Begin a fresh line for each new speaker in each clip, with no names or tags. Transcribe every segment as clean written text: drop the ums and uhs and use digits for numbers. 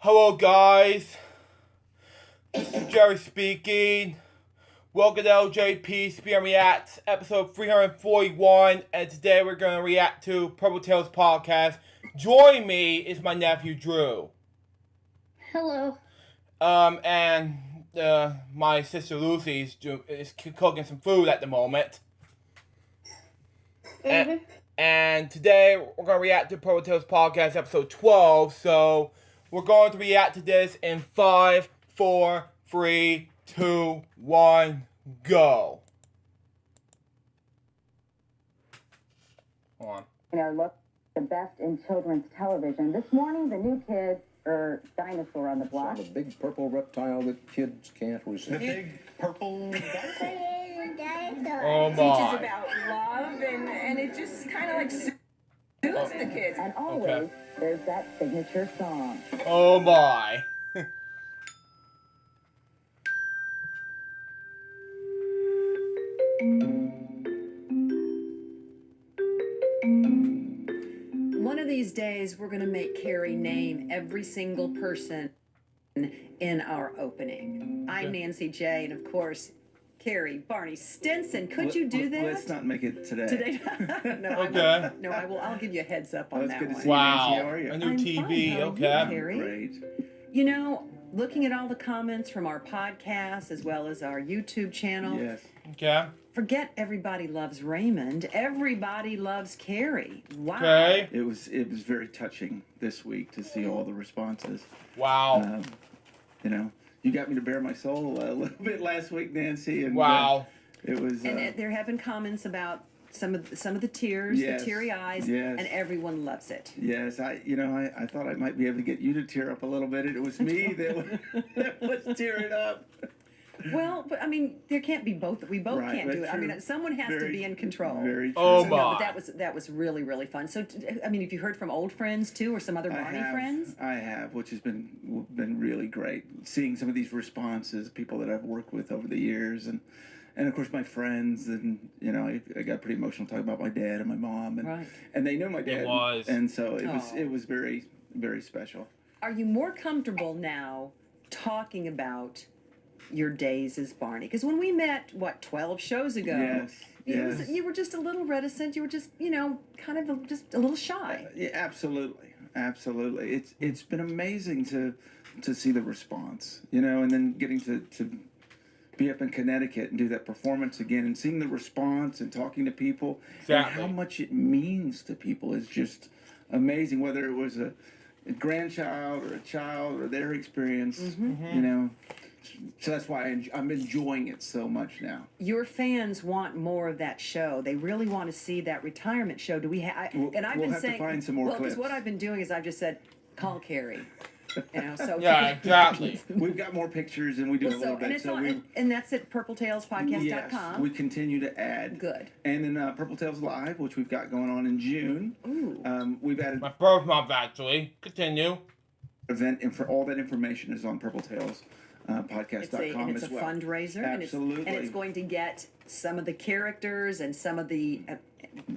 Hello guys, this is Jerry speaking. Welcome to LJPCBM Reacts, episode 341, and today we're going to react to Purple Tales podcast. Joining me is my nephew Drew.
Hello.
And my sister Lucy is cooking some food at the moment. And today we're going to react to Purple Tales podcast, episode 12, so we're going to react to this in 5, 4, 3, 2, 1, go. Hold on.
Our look the best in children's television. This morning, the new kid, or dinosaur on the block.
The big purple reptile that kids can't resist.
The big purple
Oh
teaches
my.
about love and it just kind of like soothes the kids.
And always, there's that signature song.
Oh my.
One of these days, we're going to make Carrie name every single person in our opening. I'm Nancy J, and of course, Carrie, Barney Stinson. Could you do that?
Let's not make it today.
Today? No,
Okay.
no, I will. I'll give you a heads up on
It's
that
good to
one.
see you, Nancy.
Wow.
How are you?
A new
I'm
TV,
fine. How are you,
okay.
Carrie?
Great.
You know, looking at all the comments from our podcast as well as our YouTube channel,
Yes.
Okay.
forget everybody loves Raymond. Everybody loves Carrie. Wow.
Okay.
It was very touching this week to see all the responses.
Wow.
You know, you got me to bare my soul a little bit last week, Nancy. And
Wow.
it was.
And there have been comments about some of the tears,
Yes,
the teary eyes,
yes.
and everyone loves it.
Yes, I thought I might be able to get you to tear up a little bit. It was me that was tearing up.
Well, but I mean, there can't be both. We both
Right,
can't do it.
that's
I mean,
true.
someone has to
Very-
be in control.
Very true.
Oh
So,
my.
no, but that was really, really fun. So, I mean, have you heard from old friends too, or some other Barney friends?
I have, which has been really great. Seeing some of these responses, people that I've worked with over the years, and of course my friends, and I got pretty emotional talking about my dad and my mom, and
Right.
and they know my dad,
was.
and so
Oh.
it was very, very special.
Are you more comfortable now talking about your days as Barney? Because when we met, 12 shows ago,
Yes, yes.
you were just a little reticent. You were just, kind of just a little shy.
Yeah, absolutely. It's been amazing to see the response, and then getting to be up in Connecticut and do that performance again, and seeing the response and talking to people,
Exactly.
and how much it means to people is just amazing. Whether it was a grandchild or a child or their experience, So that's why I'm enjoying it so much now.
Your fans want more of that show. They really want to see that retirement show. Do we have? And I've
We'll
been
have to
saying,
find some more
well, because
clips.
what I've been doing is I've just said, call Carrie. So
Yeah, exactly.
We've got more pictures and we do
Well,
a little bit.
and it's
So
on, and that's at purpletalspodcast.com.
yes, we continue to add.
Good.
And then Purple Tales Live, which we've got going on in June.
Ooh.
We've added
My birth month, actually. Continue.
event, and for all that information is on purpletalspodcast.com
It's
as
a
well.
fundraiser,
Absolutely.
and it's going to get some of the characters and some of the.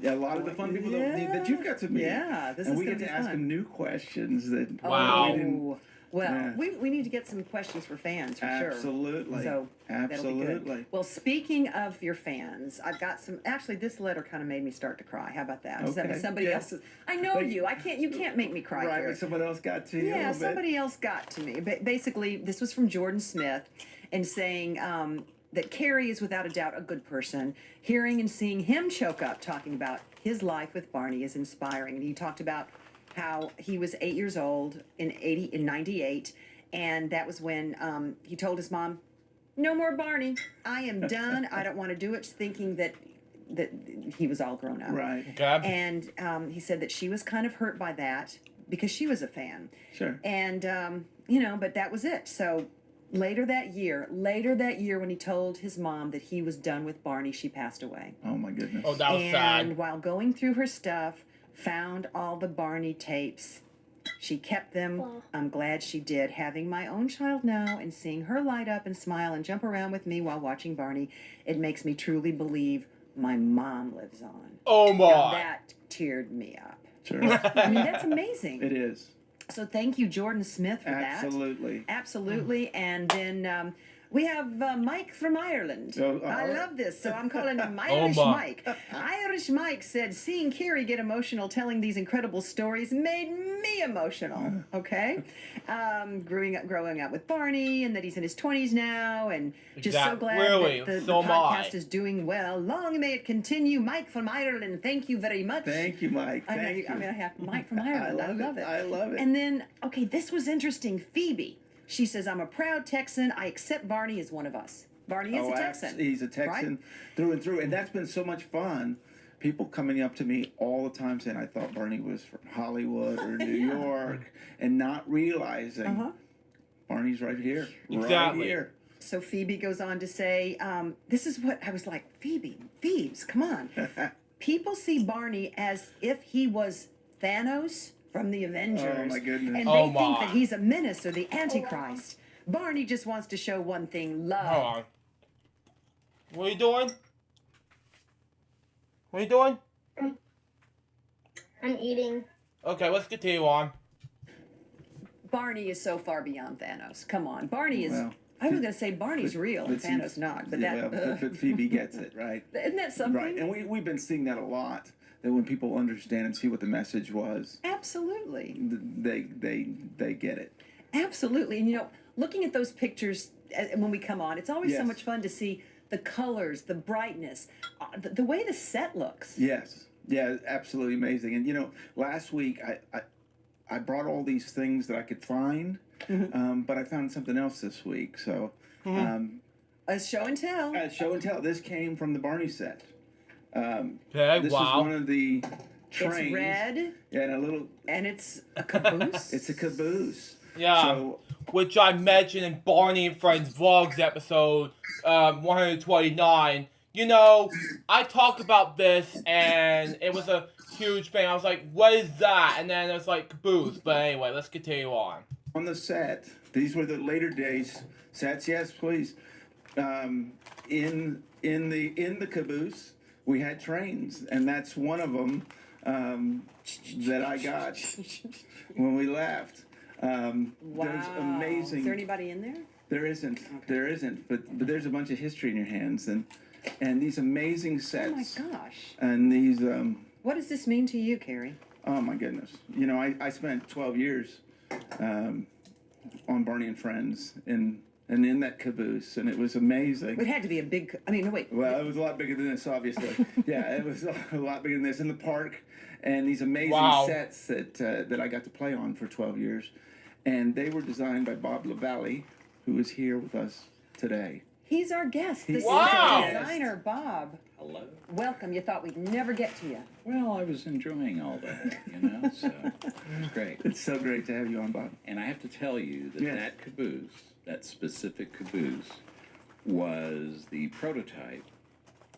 A lot of the fun people that you've got to meet.
Yeah, this
and
is
we
gonna
get to
be
ask
fun.
them new questions that
Wow.
we didn't.
Oh, well,
Yeah.
we need to get some questions for fans for sure.
Absolutely.
So that'll be
Absolutely.
good. Well, speaking of your fans, I've got some. Actually, this letter kind of made me start to cry. How about that?
Okay.
Somebody
Yeah.
else's. I know
Like-
you. I can't. You can't make me cry.
Right,
Carrie.
but someone else got to you a
Yeah,
little bit.
somebody else got to me. But basically, this was from Jordan Smith, and saying that Carrie is without a doubt a good person. Hearing and seeing him choke up talking about his life with Barney is inspiring. And he talked about how he was 8 years old in 98, and that was when he told his mom, "No more Barney. I am done. I don't want to do it," thinking that he was all grown up.
Right.
Okay.
And he said that she was kind of hurt by that because she was a fan.
Sure.
And, but that was it. So later that year when he told his mom that he was done with Barney, she passed away.
Oh my goodness.
Oh, that was
And
sad.
while going through her stuff, found all the Barney tapes. She kept them. I'm glad she did. Having my own child now and seeing her light up and smile and jump around with me while watching Barney, it makes me truly believe my mom lives on.
Oh
Now
my.
that teared me up.
Sure.
I mean, that's amazing.
It is.
So thank you, Jordan Smith, for
Absolutely.
that. Absolutely. And then we have Mike from Ireland.
Oh,
I
all right.
love this, so I'm calling him
Oh,
Irish
my.
Mike. Irish Mike said, seeing Carrie get emotional telling these incredible stories made me emotional. Okay? Growing up with Barney, and that he's in his 20s now, and just so glad
Really?
that the
So am I.
podcast is doing well. Long may it continue. Mike from Ireland, thank you very much.
Thank you, Mike.
I know,
Thank you.
I mean, I have Mike from Ireland. I love it.
I love it.
And then, okay, this was interesting. Phoebe, she says, I'm a proud Texan. I accept Barney as one of us. Barney is a Texan.
He's a Texan
right?
through and through. And that's been so much fun. People coming up to me all the time saying, I thought Barney was from Hollywood or New
Yeah.
York, and not realizing Barney's right here.
Exactly.
Right here.
So Phoebe goes on to say, this is what I was like, Phoebes, come on. People see Barney as if he was Thanos from the Avengers.
Oh, my goodness.
And
Oh,
they think
my.
that he's a menace or the Antichrist. Barney just wants to show one thing, love.
Hold on. What are you doing? What are you doing?
I'm eating.
Okay, let's continue on.
Barney is so far beyond Thanos. Come on. Barney is,
Well,
I was going to say Barney's real and
see,
Thanos not. But
yeah, but Phoebe gets it, right?
isn't that something?
Right. And we've been seeing that a lot. That when people understand and see what the message was,
Absolutely.
they get it.
Absolutely. And looking at those pictures when we come on, it's always so
Yes.
much fun to see the colors, the brightness, the way the set looks.
Yes. Yeah, absolutely amazing. And last week I brought all these things that I could find, but I found something else this week. So
A show and tell.
show and tell. This came from the Barney set.
Okay,
This
wow.
is one of the trains.
It's red
Yeah, and a little.
and it's a caboose.
It's a caboose.
Yeah.
So
Which I mentioned in Barney and Friends Vlogs episode 129. I talked about this and it was a huge thing. I was like, what is that? And then it was like caboose. But anyway, let's continue on.
on the set, these were the later days sets. Yes, please. In the caboose, we had trains, and that's one of them that I got when we left.
Wow.
There's amazing.
Is there anybody in there?
There isn't. There isn't. But there's a bunch of history in your hands, and these amazing
Oh my
sets.
gosh.
And these.
What does this mean to you, Carrie?
Oh my goodness. I spent 12 years on Barney and Friends, and in that caboose, and it was amazing.
It had to be a big. I mean, no, wait.
Well, it was a lot bigger than this, obviously. Yeah, it was a lot bigger than this in the park, and these amazing
Wow.
sets that I got to play on for 12 years, and they were designed by Bob Lavellee, who is here with us today.
He's our guest. This
Wow.
is the designer, Bob.
Hello.
Welcome. You thought we'd never get to you.
Well, I was enjoying all that, so it's great.
It's so great to have you on, Bob.
And I have to tell you that
Yes.
that caboose, that specific caboose, was the prototype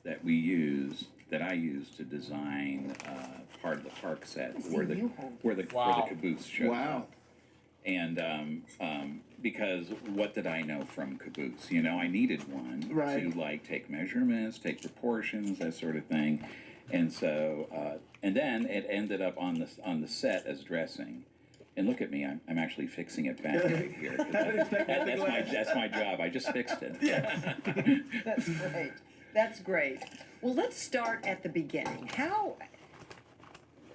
that I used to design part of the park set
see
where the
you hold
where the
Wow.
caboose showed
Wow.
up. And because what did I know from caboose? I needed one
Right.
to take measurements, take proportions, that sort of thing. And so, and then it ended up on the set as dressing. And look at me, I'm actually fixing it back right here. 'Cause that's my job. I just fixed it.
That's great. That's great. Well, let's start at the beginning.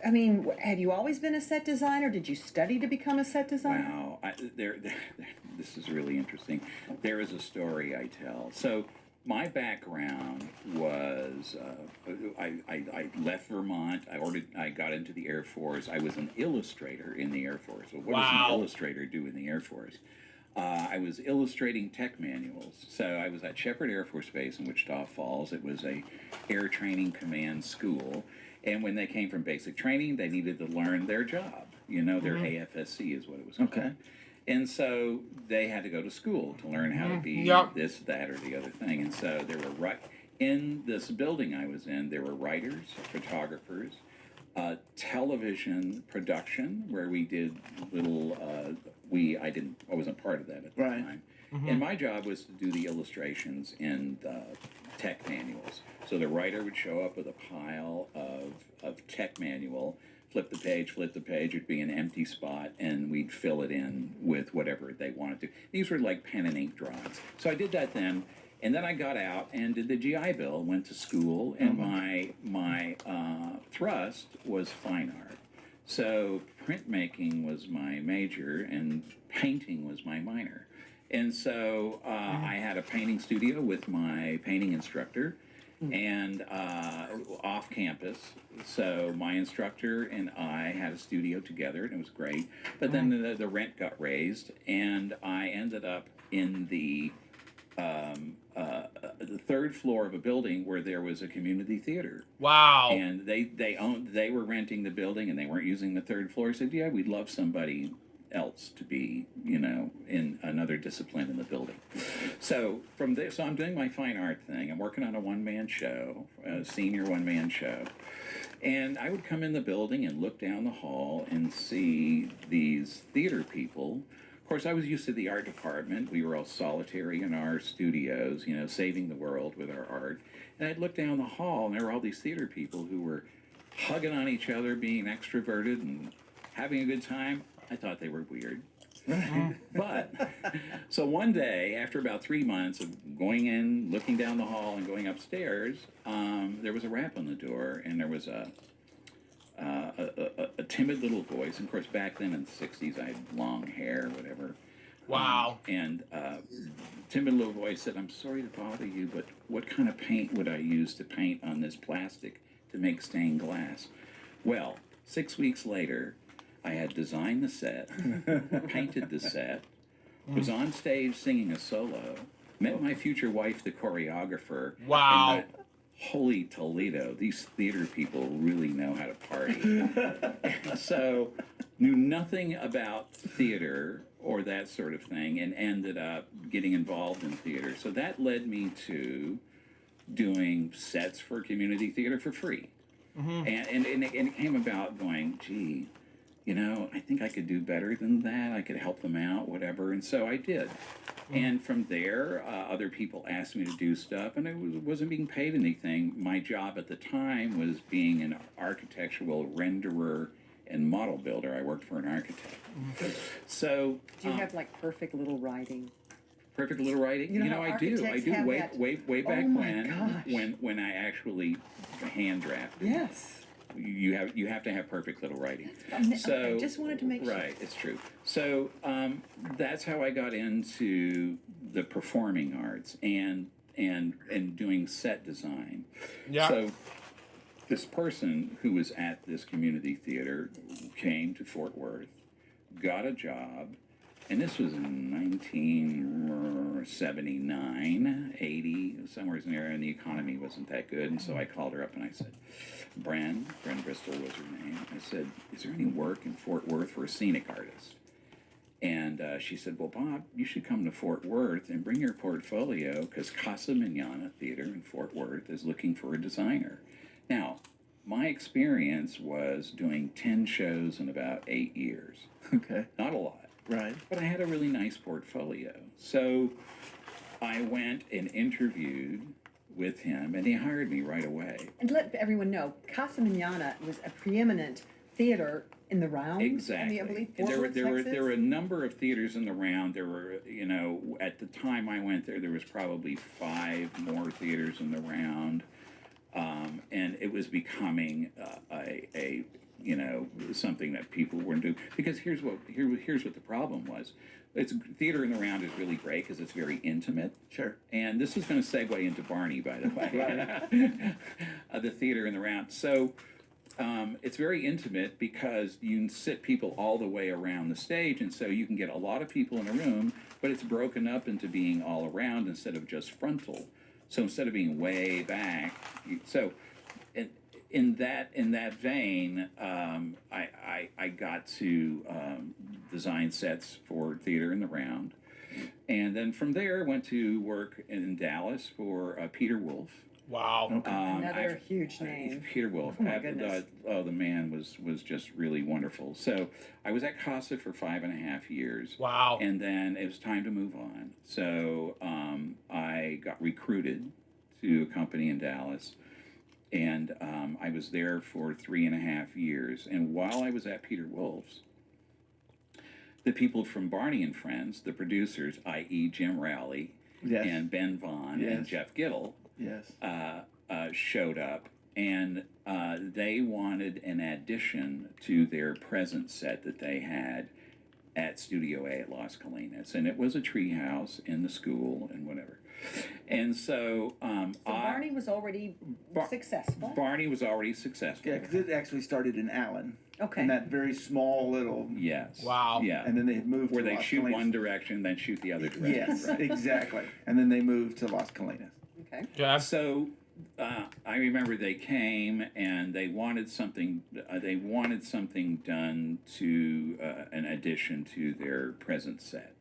Have you always been a set designer? Did you study to become a set designer?
Wow, this is really interesting. There is a story I tell. So my background was I left Vermont. I got into the Air Force. I was an illustrator in the Air Force. So what does
Wow.
an illustrator do in the Air Force? I was illustrating tech manuals. So I was at Shepherd Air Force Base in Wichita Falls. It was a air training command school. And when they came from basic training, they needed to learn their job. Their AFSC is what it was called.
Okay.
And so they had to go to school to learn how to be
Yep.
this, that, or the other thing. And so there were in this building I was in, there were writers, photographers, television production where we did little. I wasn't part of that at the
Right.
time. And my job was to do the illustrations in the tech manuals. So the writer would show up with a pile of tech manual flip the page, it'd be an empty spot, and we'd fill it in with whatever they wanted to. These were like pen and ink drawings. So I did that then, and then I got out and did the GI Bill, went to school, and my thrust was fine art. So printmaking was my major, and painting was my minor. And so I had a painting studio with my painting instructor, and off campus. So my instructor and I had a studio together, and it was great. But then the rent got raised, and I ended up in the third floor of a building where there was a community theater.
Wow.
And they were renting the building, and they weren't using the third floor. I said, yeah, we'd love somebody else to be, in another discipline in the building. So from there, so I'm doing my fine art thing. I'm working on a one-man show, a senior one-man show. And I would come in the building and look down the hall and see these theater people. Of course, I was used to the art department. We were all solitary in our studios, saving the world with our art. And I'd look down the hall, and there were all these theater people who were hugging on each other, being extroverted and having a good time. I thought they were weird. But, so one day, after about 3 months of going in, looking down the hall, and going upstairs, there was a rap on the door, and there was a timid little voice. And of course, back then in the 60s, I had long hair, whatever.
Wow.
And timid little voice said, "I'm sorry to bother you, but what kind of paint would I use to paint on this plastic to make stained glass?" Well, 6 weeks later, I had designed the set, painted the set, was on stage singing a solo, met my future wife, the choreographer.
Wow.
And holy Toledo, these theater people really know how to party. So, knew nothing about theater or that sort of thing, and ended up getting involved in theater. So that led me to doing sets for community theater for free. And it came about going, gee, I think I could do better than that. I could help them out, whatever. And so I did. And from there, other people asked me to do stuff, and I wasn't being paid anything. My job at the time was being an architectural renderer and model builder. I worked for an architect. So
Do you have like perfect little writing?
perfect little writing?
You know how
I do.
architects have
Way
that-
way back
Oh my gosh.
when I actually hand drafted.
Yes.
You have to have perfect little writing.
I just wanted to make sure.
Right, it's true. So that's how I got into the performing arts and doing set design.
Yeah.
So this person who was at this community theater came to Fort Worth, got a job, and this was in 1979, 80, somewhere in there, and the economy wasn't that good. And so I called her up and I said, Bren Bristol was her name. I said, is there any work in Fort Worth for a scenic artist? And she said, well, Bob, you should come to Fort Worth and bring your portfolio because Casa Manana Theater in Fort Worth is looking for a designer. Now, my experience was doing 10 shows in about 8 years.
Okay.
Not a lot.
Right.
But I had a really nice portfolio. So I went and interviewed with him, and he hired me right away.
And let everyone know, Casa Manana was a preeminent theater in the round.
Exactly.
I believe
And
Fort Worth,
there
Texas.
were a number of theaters in the round. There were, at the time I went there was probably 5 more theaters in the round. And it was becoming something that people weren't doing. Because here's what the problem was. Theater in the round is really great because it's very intimate.
Sure.
And this is going to segue into Barney, by the way. The theater in the round. So it's very intimate because you can sit people all the way around the stage, and so you can get a lot of people in a room, but it's broken up into being all around instead of just frontal. So instead of being way back, in that vein, I got to design sets for theater in the round, and then from there went to work in Dallas for Peter Wolf.
Wow.
Another huge name.
Peter Wolf.
Oh my goodness.
The man was just really wonderful. So I was at Casa for 5.5 years.
Wow.
And then it was time to move on. So I got recruited to a company in Dallas. And I was there for 3.5 years. And while I was at Peter Wolf's, the people from Barney and Friends, the producers, i.e. Jim Rowley
Yes.
and Ben Vaughn and
Yes.
Jeff Gittle,
Yes.
showed up, and they wanted an addition to their present set that they had at Studio A at Las Colinas, and it was a treehouse in the school and whatever. And so,
So Barney was already successful.
Barney was already successful.
Yeah, because it actually started in Allen.
Okay.
In that very small little.
Yes.
Wow.
Yeah.
And then they moved
Where
to
they
Las
shoot
Colinas.
one direction, then shoot the other direction.
Yes,
right?
exactly. And then they moved to Las Colinas.
Okay.
Okay.
So I remember they came and they wanted something. They wanted something done to an addition to their present set.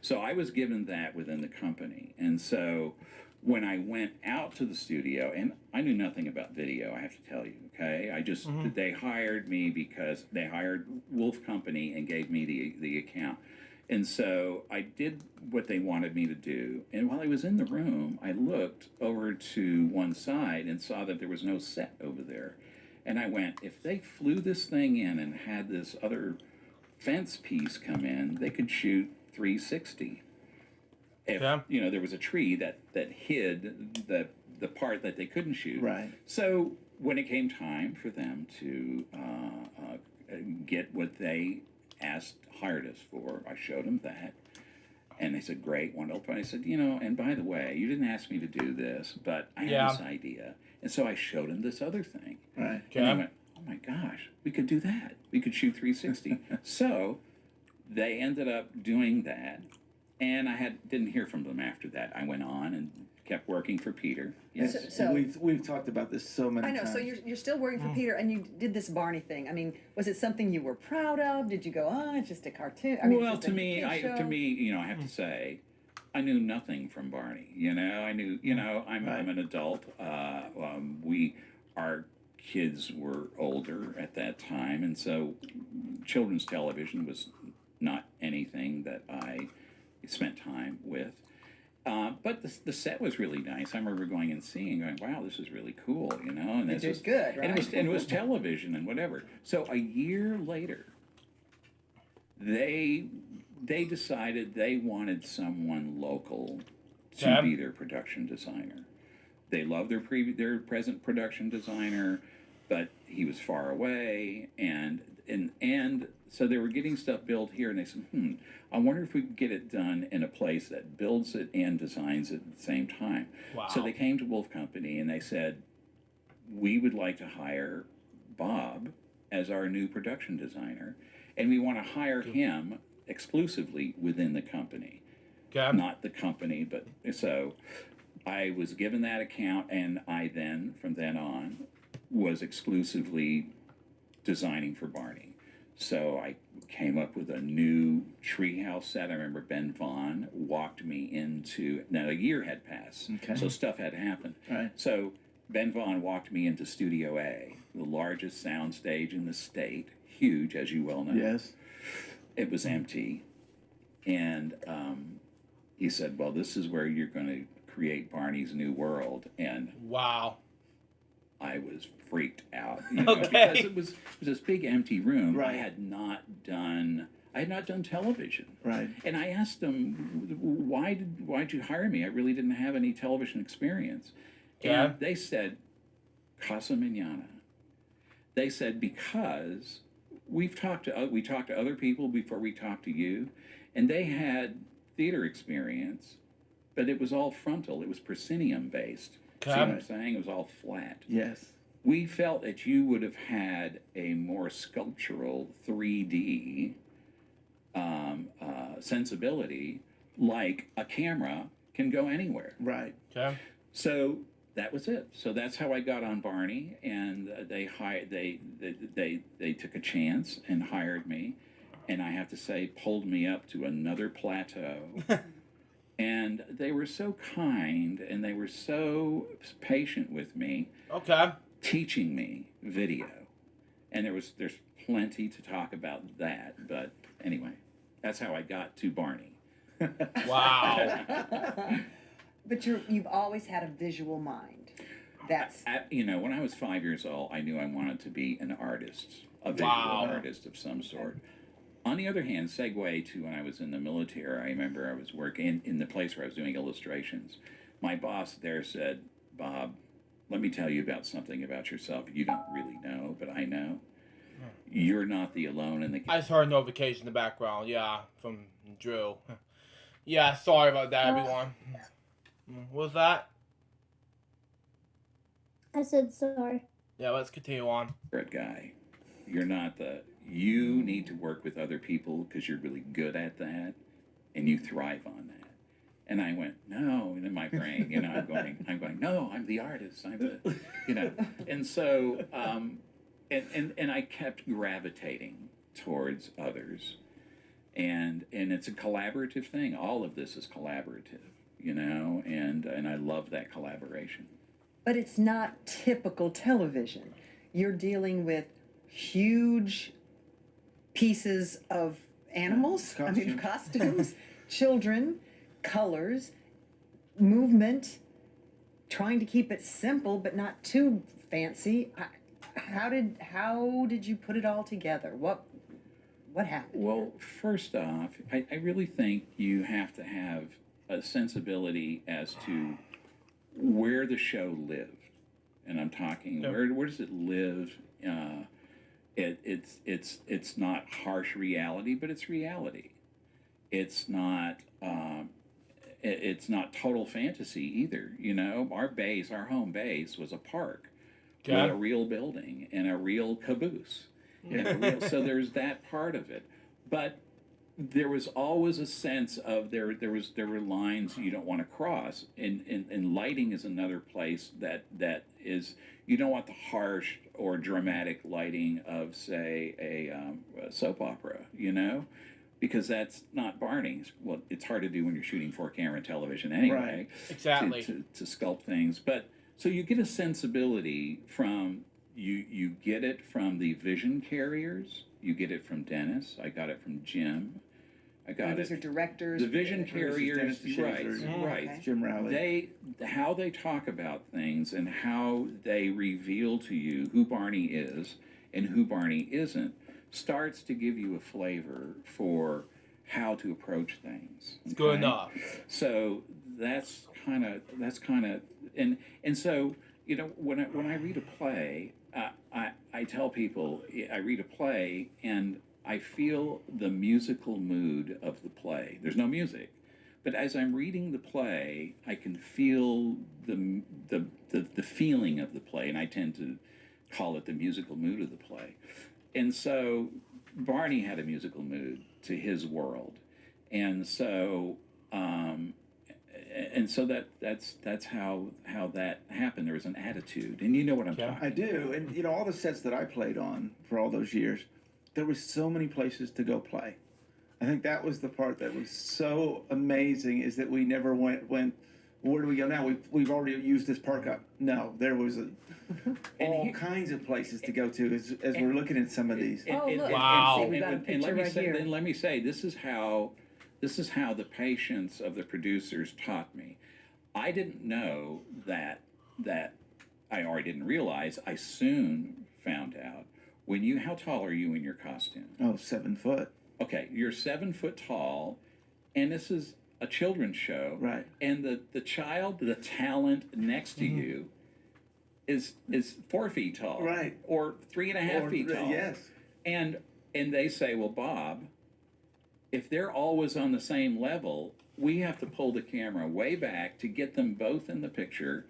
So I was given that within the company, and so when I went out to the studio, and I knew nothing about video, I have to tell you. Okay, I just they hired me because they hired Wolf Company and gave me the account. And so I did what they wanted me to do. And while I was in the room, I looked over to one side and saw that there was no set over there. And I went, if they flew this thing in and had this other fence piece come in, they could shoot 360. If,
Yeah.
you know, there was a tree that hid the part that they couldn't shoot.
Right.
So when it came time for them to get what they hired us for, I showed them that, and they said, "Great, wonderful." And I said, "You know, and by the way, you didn't ask me to do this, but I
Yeah.
had this idea," and so I showed them this other thing,
Right.
and they
Okay.
went, "Oh my gosh, we could do that. We could shoot 360." So they ended up doing that, and I didn't hear from them after that. I went on and kept working for Peter. Yes.
So-
we've talked about this so many
I know.
times.
So you're still working for Peter, and you did this Barney thing. I mean, was it something you were proud of? Did you go, "Oh, it's just a cartoon"? I mean,
Well,
it's just
to
a
me,
kid show?
you know, I have to say, I knew nothing from Barney. You know, I knew, you know, I'm an adult. Our kids were older at that time, and so children's television was not anything that I spent time with. But the set was really nice. I remember going and seeing, going, "Wow, this is really cool," you know. And
It
this
did
was
good,
and
right?
it was television and whatever. So a year later, they decided they wanted someone local to
Okay.
be their production designer. They loved their present production designer, but he was far away, and so they were getting stuff built here, and they said, I wonder if we could get it done in a place that builds it and designs it at the same time.
Wow.
So they came to Wolf Company and they said, we would like to hire Bob as our new production designer, and we want to hire him exclusively within the company.
Okay.
Not the company, but so I was given that account, and I then, from then on, was exclusively designing for Barney. So I came up with a new treehouse set. I remember Ben Vaughn walked me into, now a year had passed,
Okay.
so stuff had happened.
Right.
So Ben Vaughn walked me into Studio A, the largest sound stage in the state, huge, as you well know.
Yes.
It was empty. And he said, well, this is where you're going to create Barney's new world. And
Wow.
I was freaked out, you know,
Okay.
because it was this big empty room.
Right.
I had not done television.
Right.
And I asked them, why'd you hire me? I really didn't have any television experience.
Yeah.
And they said, Casa Manana. They said, because we talked to other people before we talked to you, and they had theater experience, but it was all frontal. It was proscenium based. See what I'm saying? It was all flat.
Yes.
We felt that you would have had a more sculptural 3D sensibility, like a camera can go anywhere.
Right.
Okay.
So that was it. So that's how I got on Barney, and they took a chance and hired me, and I have to say, pulled me up to another plateau. And they were so kind, and they were so patient with me,
Okay.
teaching me video. And there's plenty to talk about that, but anyway, that's how I got to Barney.
Wow.
But you've always had a visual mind. That's
When I was 5 years old, I knew I wanted to be an artist, a visual
Wow.
artist of some sort. On the other hand, segue to when I was in the military, I remember I was working in the place where I was doing illustrations. My boss there said, "Bob, let me tell you about something about yourself you don't really know, but I know. You're not the alone in the."
I just heard a notification in the background. Yeah, from Drew. Yeah, sorry about that, everyone. What was that?
I said sorry.
Yeah, let's continue on.
Guy. You're not the. You need to work with other people because you're really good at that, and you thrive on that. And I went, no, and in my brain, I'm going, no, I'm the artist. I'm the, and so, and I kept gravitating towards others, and it's a collaborative thing. All of this is collaborative, and I love that collaboration.
But it's not typical television. You're dealing with huge pieces of animals, costumes, children, colors, movement, trying to keep it simple but not too fancy. How did you put it all together? What happened?
Well, first off, I really think you have to have a sensibility as to where the show lived, and I'm talking where does it live? It's not harsh reality, but it's reality. It's not total fantasy either. Our home base was a park with a real building and a real caboose, so there's that part of it, but there was always a sense of there were lines you don't want to cross, and lighting is another place that is, you don't want the harsh or dramatic lighting of, say, a soap opera, because that's not Barney's. Well, it's hard to do when you're shooting 4-camera television anyway.
Right. Exactly.
To sculpt things, but so you get a sensibility from you get it from the vision carriers. You get it from Dennis. I got it from Jim. I got
These
it.
are directors.
The vision carriers,
Dennis,
right?
Okay.
Jim Rowley.
How they talk about things and how they reveal to you who Barney is and who Barney isn't starts to give you a flavor for how to approach things.
It's good enough.
So that's kind of and so when I read a play, I tell people I read a play and I feel the musical mood of the play. There's no music, but as I'm reading the play, I can feel the feeling of the play, and I tend to call it the musical mood of the play. And so Barney had a musical mood to his world, and so that's how that happened. There was an attitude, and you know what I'm talking about.
I do, and all the sets that I played on for all those years, there was so many places to go play. I think that was the part that was so amazing, is that we never went, where do we go now? We've already used this park up. No, there was all kinds of places to go to as we're looking at some of these.
Wow.
We got a picture right here.
Then let me say, this is how the patience of the producers taught me. I didn't know that I didn't realize. I soon found out. How tall are you in your costume?
Oh, 7 foot.
Okay, you're 7 foot tall, and this is a children's show.
Right.
And the talent next to you is 4 feet tall.
Right.
Or 3.5 feet tall.
Yes.
And they say, well, Bob, if they're always on the same level, we have to pull the camera way back to get them both in the picture.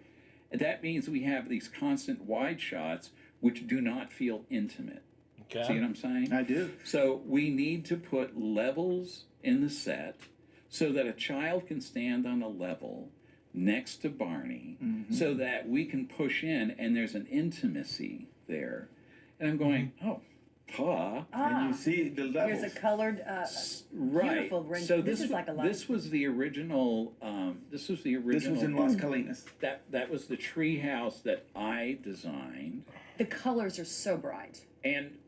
And that means we have these constant wide shots which do not feel intimate.
Okay.
See what I'm saying?
I do.
So we need to put levels in the set so that a child can stand on a level next to Barney, so that we can push in and there's an intimacy there. And I'm going,
And you see the levels.
Here's a colored,
right.
beautiful ring.
So
this is like a lot.
This was the original. This was
in Las Colinas.
That was the tree house that I designed.
The colors are so bright.
And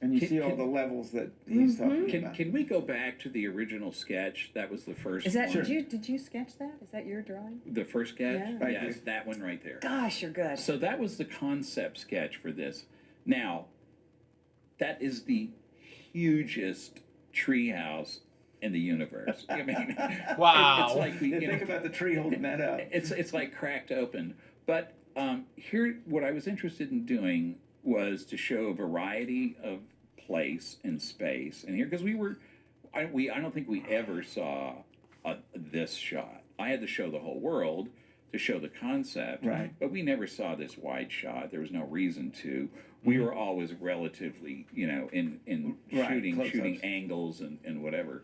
And you
Can-
see all
can-
the levels that he's talking
Can
about.
can we go back to the original sketch? That was the first.
Is that
one.
did you sketch that? Is that your drawing?
The first sketch?
Yeah.
Right
Yes,
there.
that one right there.
Gosh, you're good.
So that was the concept sketch for this. Now, that is the hugest treehouse in the universe. I mean,
Wow.
it's like we,
Yeah,
you
think
know,
about the tree holding that up.
it's like cracked open. But here, what I was interested in doing was to show a variety of place and space. And here, because I don't think we ever saw this shot. I had to show the whole world to show the concept,
Right.
but we never saw this wide shot. There was no reason to. We were always relatively, in
Right,
shooting
close-ups.
angles and whatever.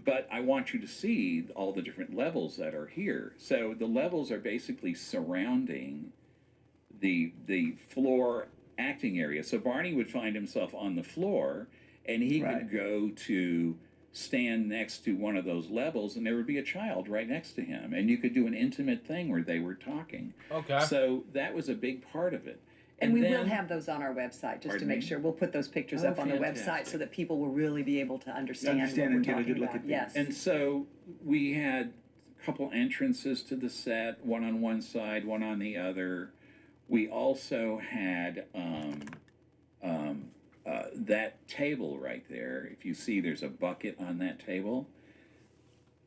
But I want you to see all the different levels that are here. So the levels are basically surrounding the floor acting area. So Barney would find himself on the floor, and he
Right.
could go to stand next to one of those levels, and there would be a child right next to him, and you could do an intimate thing where they were talking.
Okay.
So that was a big part of it.
And we will
then-
have those on our website just to
Pardon
make
me?
sure. We'll put those pictures
Oh,
up on the website
fantastic.
so that people will really be able to understand,
Understand
what
and
we're
get a
talking
good look
about.
at these.
Yes.
And so we had a couple entrances to the set, one on one side, one on the other. We also had that table right there. If you see, there's a bucket on that table,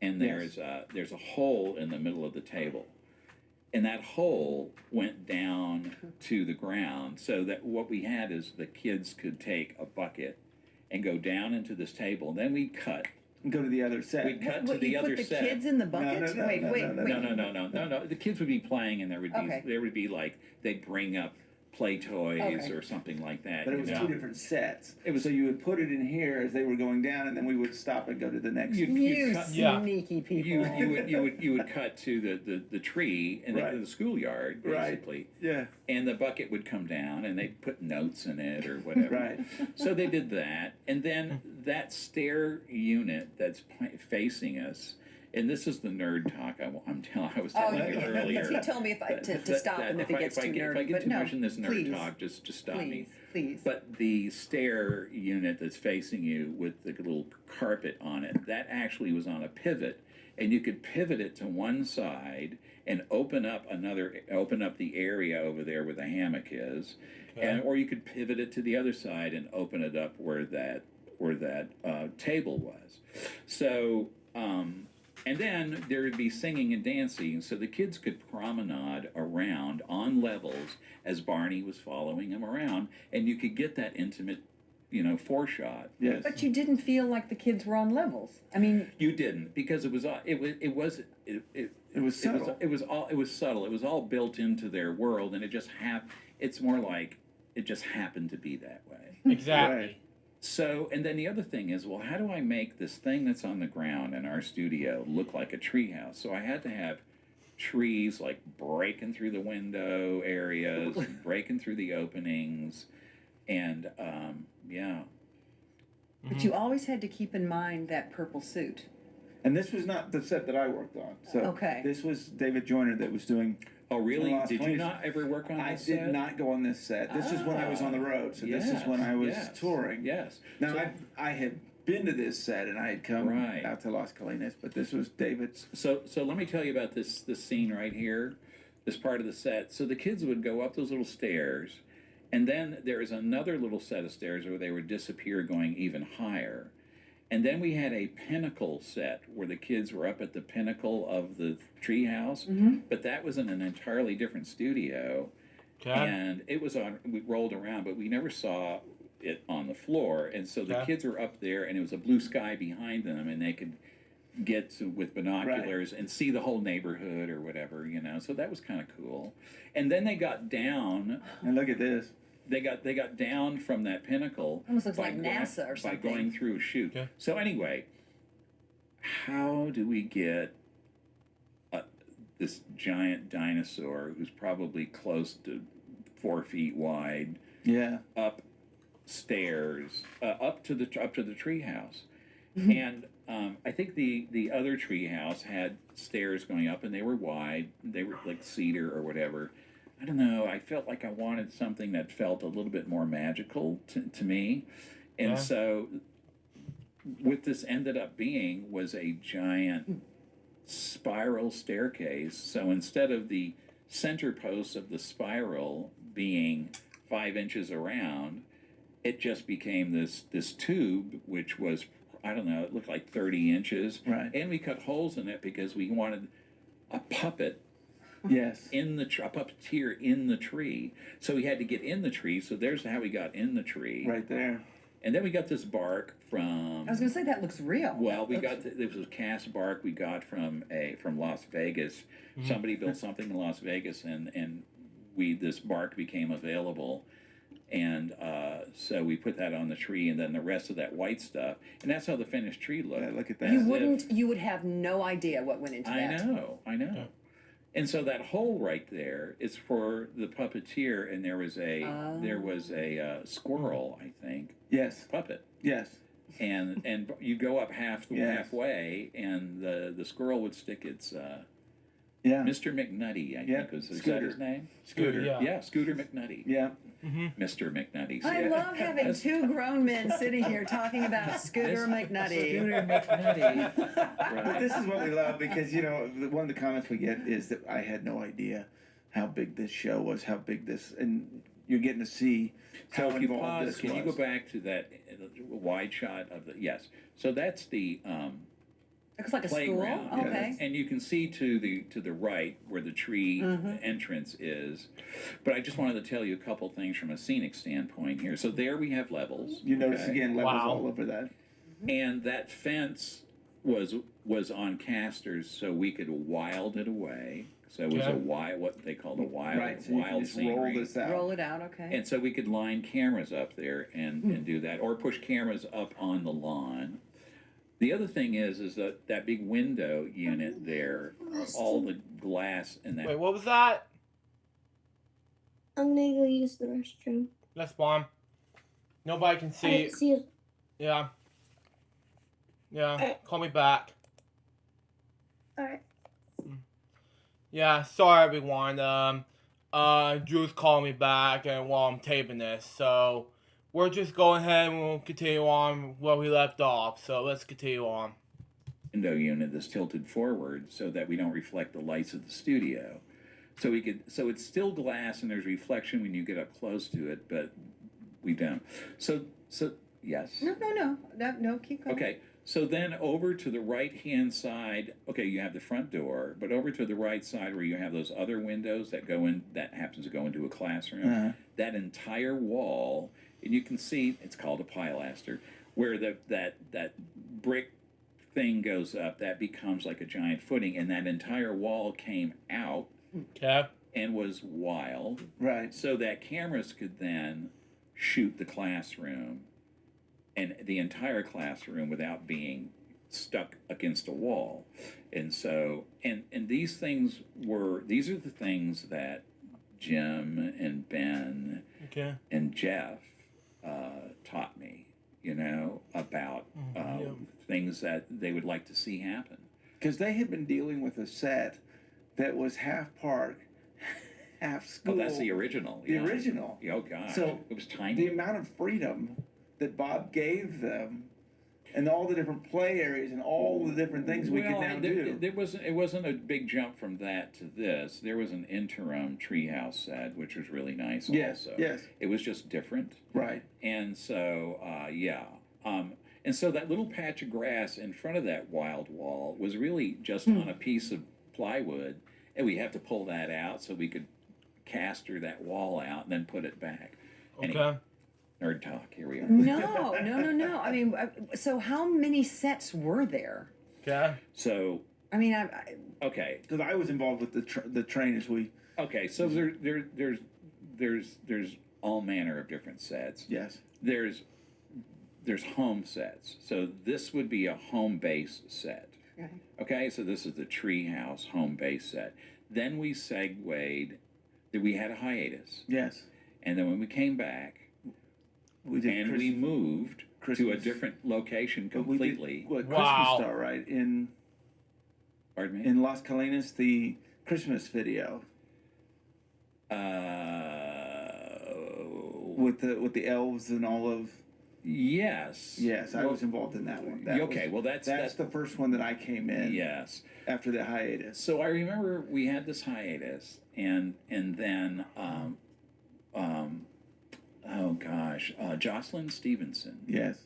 and there's a hole in the middle of the table. And that hole went down to the ground, so that what we had is the kids could take a bucket and go down into this table. And then we'd cut.
Go to the other set.
We'd cut to
What,
the
you
other
put the
set.
kids in the bucket?
no,
wait,
no,
wait,
no, no,
wait.
No. The kids would be playing, and there would be like they'd bring up play toys
Okay.
or something like that.
But it was
you know?
two different sets.
It was-
so you would put it in here as they were going down, and then we would stop and go to the next.
You-
You
cut-
Yeah.
sneaky people.
You would cut to the tree and
Right.
the schoolyard
Right.
basically,
Yeah.
and the bucket would come down, and they'd put notes in it or whatever.
Right.
So they did that, and then that stair unit that's facing us. And this is the nerd talk I was
Oh,
telling you earlier.
he told me to stop him if he gets too nerdy.
If I get
but
too
no,
much in this nerd
please,
talk, just stop me.
Please.
But the stair unit that's facing you with the little carpet on it, that actually was on a pivot, and you could pivot it to one side and open up the area over there where the hammock is, or you could pivot it to the other side and open it up where that table was. So. And then there would be singing and dancing, so the kids could promenade around on levels as Barney was following him around, and you could get that intimate, foreshot.
Yes.
But you didn't feel like the kids were on levels. I mean,
You didn't, because it was subtle.
It was
subtle. It was all built into their world, and it's more like it just happened to be that way.
Exactly.
Right.
So, and then the other thing is, well, how do I make this thing that's on the ground in our studio look like a treehouse? So I had to have trees like breaking through the window areas, breaking through the openings, and yeah.
but you always had to keep in mind that purple suit.
And this was not the set that I worked on. So
Okay.
this was David Joyner that was doing.
Oh, really?
Lost
Did you
Place.
not ever work on
I
this
did
set?
not go on this set. This is when I was on the road. So this is when I was touring.
Yes.
Now
So-
I had been to this set and I had come
Right.
out to Las Colinas, but this was David's.
So let me tell you about this scene right here, this part of the set. So the kids would go up those little stairs, and then there is another little set of stairs where they would disappear, going even higher. And then we had a pinnacle set where the kids were up at the pinnacle of the treehouse, but that was in an entirely different studio.
Okay.
And it was we rolled around, but we never saw it on the floor. And so the
Okay.
kids were up there, and it was a blue sky behind them, and they could get to with binoculars and see the whole neighborhood or whatever, So that was kind of cool. And then they got down.
And look at this.
They got down from that pinnacle.
Almost looks
by
like
going-
NASA or something.
By going through a chute.
Okay.
So anyway, how do we get this giant dinosaur who's probably close to 4 feet wide
Yeah.
upstairs up to the treehouse? And I think the other treehouse had stairs going up, and they were wide. They were like cedar or whatever. I don't know. I felt like I wanted something that felt a little bit more magical to me. And
Yeah.
so what this ended up being was a giant spiral staircase. So instead of the center post of the spiral being 5 inches around, it just became this tube, which was, I don't know, it looked like 30 inches.
Right.
And we cut holes in it because we wanted a puppet
Yes.
in the a puppeteer in the tree. So we had to get in the tree. So there's how we got in the tree.
Right there.
And then we got this bark from.
I was going to say that looks real.
Well, we got this was cast bark we got from Las Vegas. Somebody built something in Las Vegas, and this bark became available, and so we put that on the tree, and then the rest of that white stuff, and that's how the finished tree looked.
Yeah, look at that.
You would have no idea what went into that.
I know.
Yeah.
And so that hole right there is for the puppeteer, and there was a squirrel, I think,
Yes.
puppet.
Yes.
And you go up
Yes.
halfway, and the squirrel would stick its
Yeah.
Mr. McNutty, I
Yeah,
think is that
Scooter.
his name?
Scooter.
Yeah.
Scooter McNutty.
Yeah.
Mr. McNutty.
I love having two grown men sitting here talking about Scooter McNutty.
Scooter McNutty.
But this is what we love because, one of the comments we get is that I had no idea how big this show was, how big this, and you're getting to see how
So if you
involved
pause,
this
can you go
was.
back to that wide shot of the, yes. So that's the
It looks like a
playground.
school. Okay.
And you can see to the right where the tree entrance is. But I just wanted to tell you a couple things from a scenic standpoint here. So there we have levels.
You notice
okay?
again levels
Wow.
all over that.
And that fence was on casters, so we could wild it away. So it was
Okay.
a wild, what they called a wild,
Right. So you can
wild
just roll
scenery.
this out.
Roll it out. Okay.
And so we could line cameras up there and do that, or push cameras up on the lawn. The other thing is that big window unit there, all the glass in that.
Wait, what was that?
I'm gonna go use the restroom.
That's fine. Nobody can see.
Alright, see you.
Yeah. Yeah.
Alright.
Call me back.
Alright.
Yeah. Sorry, everyone. Drew's calling me back, and while I'm taping this, so we're just going ahead and we'll continue on where we left off. So let's continue on.
Window unit that's tilted forward so that we don't reflect the lights of the studio. So it's still glass and there's reflection when you get up close to it, but we don't. So yes.
No, keep going.
Okay. So then over to the right-hand side, okay, you have the front door, but over to the right side where you have those other windows that happens to go into a classroom, that entire wall, and you can see, it's called a pilaster, where that brick thing goes up, that becomes like a giant footing, and that entire wall came out
Okay.
and was wild,
Right.
so that cameras could then shoot the classroom and the entire classroom without being stuck against a wall. And so, and these are the things that Jim and Ben
Okay.
and Jeff taught me, about things that they would like to see happen.
Because they had been dealing with a set that was half park, half school.
Oh, that's the original.
The original.
Oh, God.
So
it was tiny.
the amount of freedom that Bob gave them, and all the different play areas and all the different things we could now do.
It wasn't a big jump from that to this. There was an interim treehouse set, which was really nice.
Yes,
also.
yes.
It was just different,
Right.
and so and so that little patch of grass in front of that wild wall was really just on a piece of plywood, and we have to pull that out so we could caster that wall out and then put it back.
Okay.
Anyway, nerd talk. Here we are.
No. I mean, so how many sets were there?
Okay.
So
I mean,
okay.
Because I was involved with the train as we.
Okay, so there's all manner of different sets.
Yes.
There's home sets. So this would be a home base set.
Okay.
Okay, so this is the treehouse home base set. Then we segued. We had a hiatus,
Yes.
and then when we came back,
We did.
and we moved to a
Christmas.
different location
But we did,
completely.
what,
Wow.
Christmas Star, right?
Pardon me.
In Las Colinas, the Christmas video with the elves and all of.
Yes.
Yes, I was involved in that one.
Okay, well, that's
the first one that I came in.
Yes.
After the hiatus.
So I remember we had this hiatus, and then oh gosh, Jocelyn Stevenson
Yes.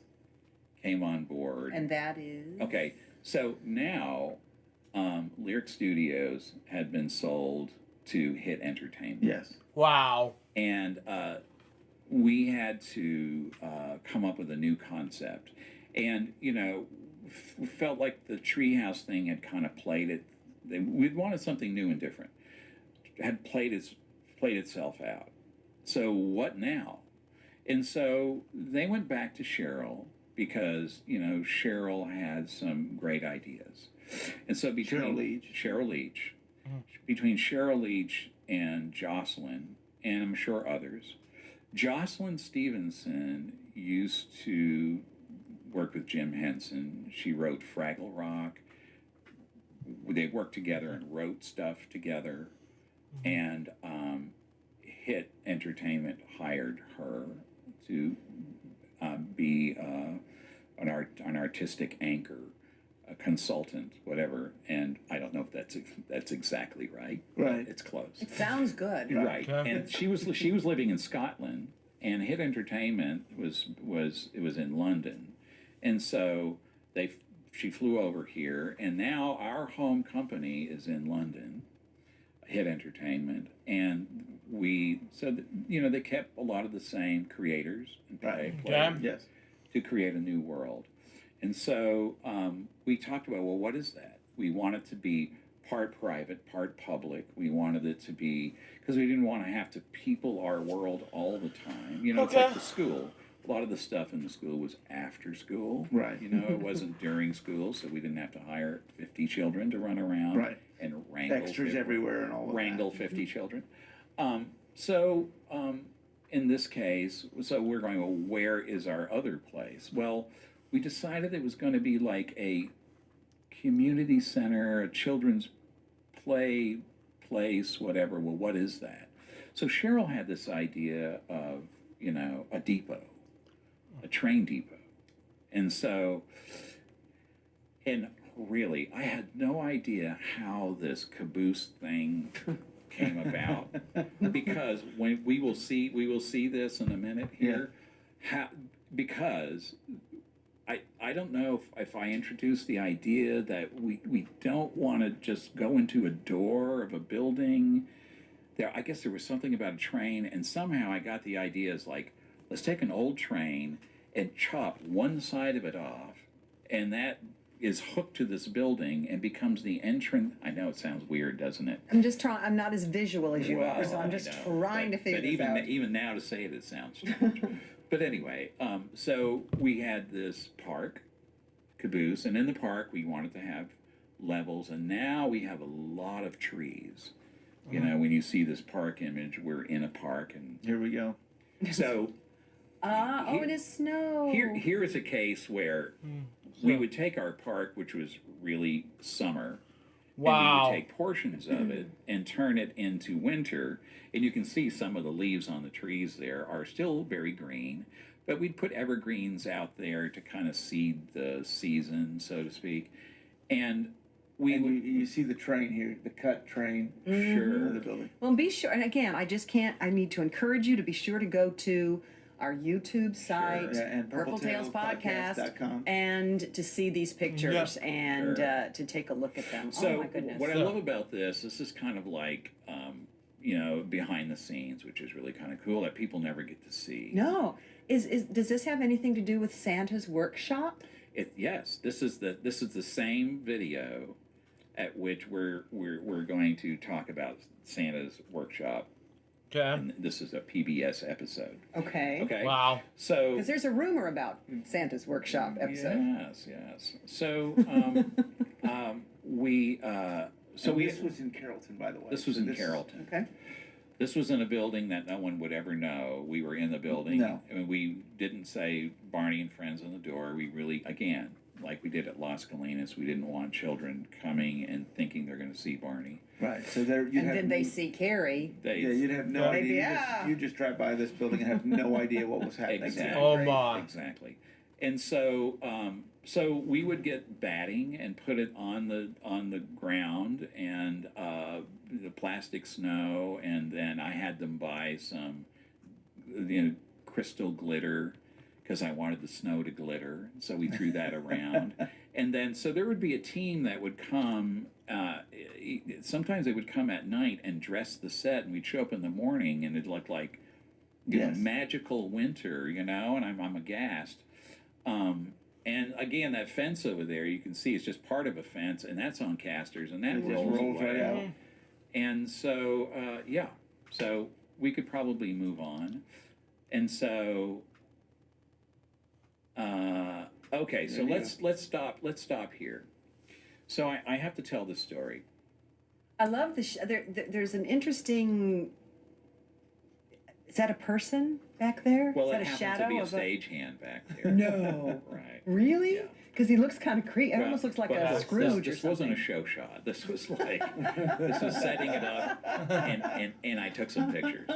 came on board.
And that is
Okay, so now Lyric Studios had been sold to Hit Entertainment.
Yes.
Wow.
And we had to come up with a new concept. And, you know, felt like the Treehouse thing had kind of played it. We'd wanted something new and different. Had played itself out. So what now? And so they went back to Cheryl because, you know, Cheryl had some great ideas. And so between Cheryl Leach, between Cheryl Leach and Jocelyn, and I'm sure others, Jocelyn Stevenson used to work with Jim Henson. She wrote Fraggle Rock. They worked together and wrote stuff together. And Hit Entertainment hired her to be an artistic anchor, a consultant, whatever. And I don't know if that's exactly right.
Right.
It's close.
it sounds good.
Right. And she was living in Scotland, and Hit Entertainment was in London, and so she flew over here, and now our home company is in London, Hit Entertainment, and they kept a lot of the same creators and players
Yes.
to create a new world. And so we talked about, well, what is that? We want it to be part private, part public. We wanted it to be, because we didn't want to have to people our world all the time. You know, It's like the school. A lot of the stuff in the school was after school.
Right.
You know, it wasn't during school, so we didn't have to hire 50 children to run around and wrangle.
Extras everywhere and all of
wrangle
that.
50 children. In this case, so we're going, well, where is our other place? Well, we decided it was going to be like a community center, a children's place, whatever. Well, what is that? So Cheryl had this idea of, you know, a depot, a train depot. And so, and really, I had no idea how this caboose thing came about, because when we will see this in a minute here, because I don't know if I introduced the idea that we don't want to just go into a door of a building. I guess there was something about a train, and somehow I got the idea as like, let's take an old train and chop one side of it off, and that is hooked to this building and becomes the entrance. I know it sounds weird, doesn't it?
I'm just trying. I'm not as visual as you are, so I'm
I
just
know.
trying to figure this out.
But even now to say it sounds strange. But anyway, so we had this park, caboose, and in the park we wanted to have levels, and now we have a lot of trees. You know, when you see this park image, we're in a park, and
here we go.
So,
it is snow.
Here is a case where we would take our park, which was really summer, and we would take portions of it and turn it into winter. And you can see some of the leaves on the trees there are still very green, but we'd put evergreens out there to kind of seed the season, so to speak. And
you see the train here, the cut train.
Sure.
Of the building.
Well, be sure. And again, I need to encourage you to be sure to go to our YouTube site,
and
purpletailspodcast.com, and to see these pictures and to take a look at them.
So
oh my goodness!
What I love about this is kind of like, you know, behind the scenes, which is really kind of cool that people never get to see.
No, does this have anything to do with Santa's workshop?
Yes, this is the same video at which we're going to talk about Santa's workshop.
Okay.
And this is a PBS episode.
Okay.
Okay.
Wow.
So.
Because there's a rumor about Santa's workshop episode.
Yes. So
this was in Carrollton, by the way.
This was in Carrollton.
Okay.
This was in a building that no one would ever know. We were in the building.
No.
And we didn't say Barney and Friends on the door. We really, again, like we did at Las Colinas. We didn't want children coming and thinking they're going to see Barney.
Right. So there,
And then they see Carrie.
They,
Yeah, you'd have no idea.
Yeah.
You just drive by this building and have no idea what was happening.
Exactly.
Oh my.
Exactly. And so, so we would get batting and put it on the ground and the plastic snow, and then I had them buy some, crystal glitter because I wanted the snow to glitter. So we threw that around, and then so there would be a team that would come. Sometimes they would come at night and dress the set, and we'd show up in the morning, and it looked like magical winter, and I'm aghast. And again, that fence over there, you can see it's just part of a fence, and that's on casters, and that
It just
rolls
rolls right
away.
out.
And so, so we could probably move on. And so, okay, so let's stop here. So I have to tell this story.
I love there's an interesting. Is that a person back there?
Well,
Is that
it
a
happens
shadow
to be a
of
stagehand back there.
No.
Right.
Really?
Yeah.
Because he looks kind of creepy. It
Well,
almost looks like
but
a
this-
Scrooge or
This
something.
wasn't a show shot. This was like, this was setting it up, and I took some pictures.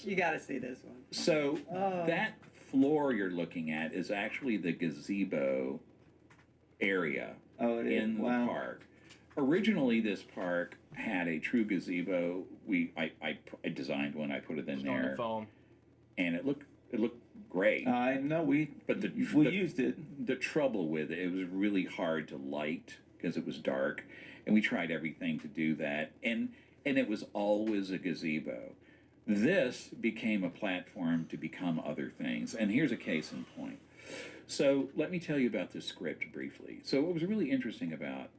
You got to see this one.
So that floor you're looking at is actually the gazebo area in the park. Originally, this park had a true gazebo. I designed one. I put it in
On
there,
the phone.
and it looked great.
I know we used it.
The trouble with it, it was really hard to light because it was dark, and we tried everything to do that, and it was always a gazebo. This became a platform to become other things, and here's a case in point. So let me tell you about this script briefly. So what was really interesting about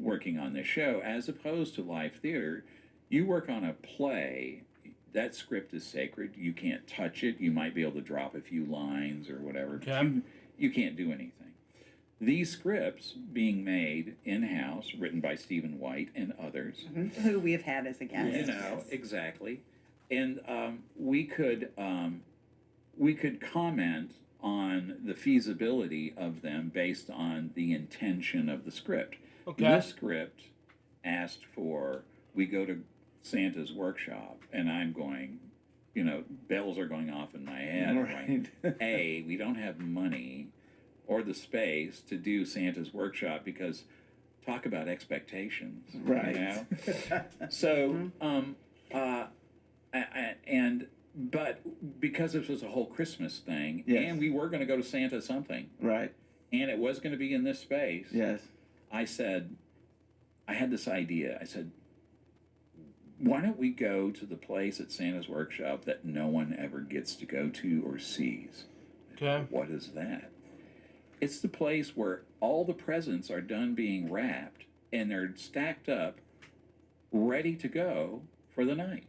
working on this show, as opposed to live theater, you work on a play. That script is sacred. You can't touch it. You might be able to drop a few lines or whatever.
Okay.
But you can't do anything. These scripts being made in-house, written by Stephen White and others.
Who we have had as a guest.
Exactly. And we could comment on the feasibility of them based on the intention of the script.
Okay.
The script asked for, we go to Santa's workshop, and I'm going, bells are going off in my head.
Right.
A, we don't have money or the space to do Santa's workshop because talk about expectations.
Right.
So, but because this was a whole Christmas thing, and we were going to go to Santa something,
Right.
and it was going to be in this space,
Yes.
I said, I had this idea. I said, why don't we go to the place at Santa's workshop that no one ever gets to go to or sees?
Okay.
What is that? It's the place where all the presents are done being wrapped and they're stacked up, ready to go for the night.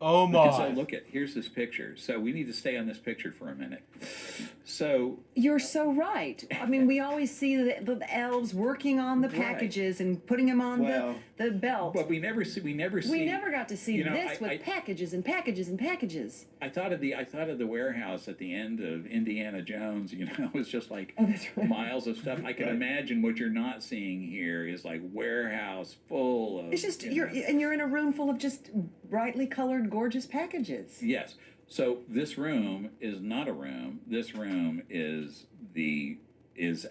Oh my.
And so look here's this picture. So we need to stay on this picture for a minute. So
You're so right. I mean, we always see the elves working on the packages and putting them on the belt.
but we never see
We never got to see this with packages and packages and packages.
I thought of the warehouse at the end of Indiana Jones, it was just like
That's right.
miles of stuff. I can imagine what you're not seeing here is like warehouse full of
It's just you're in a room full of just brightly colored, gorgeous packages.
Yes. So this room is not a room. This room is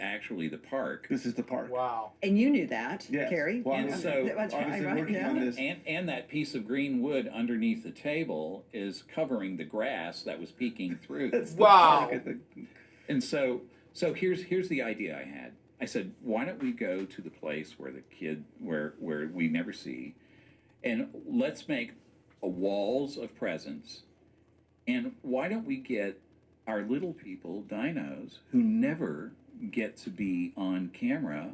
actually the park.
This is the park.
Wow.
And you knew that,
Yes.
Carrie.
Well,
And so-
That's
obviously
right,
working on this.
And that piece of green wood underneath the table is covering the grass that was peeking through.
That's the
Wow.
park at the-
And so here's the idea I had. I said, why don't we go to the place where where we never see, and let's make walls of presents, and why don't we get our little people, dinos, who never get to be on camera,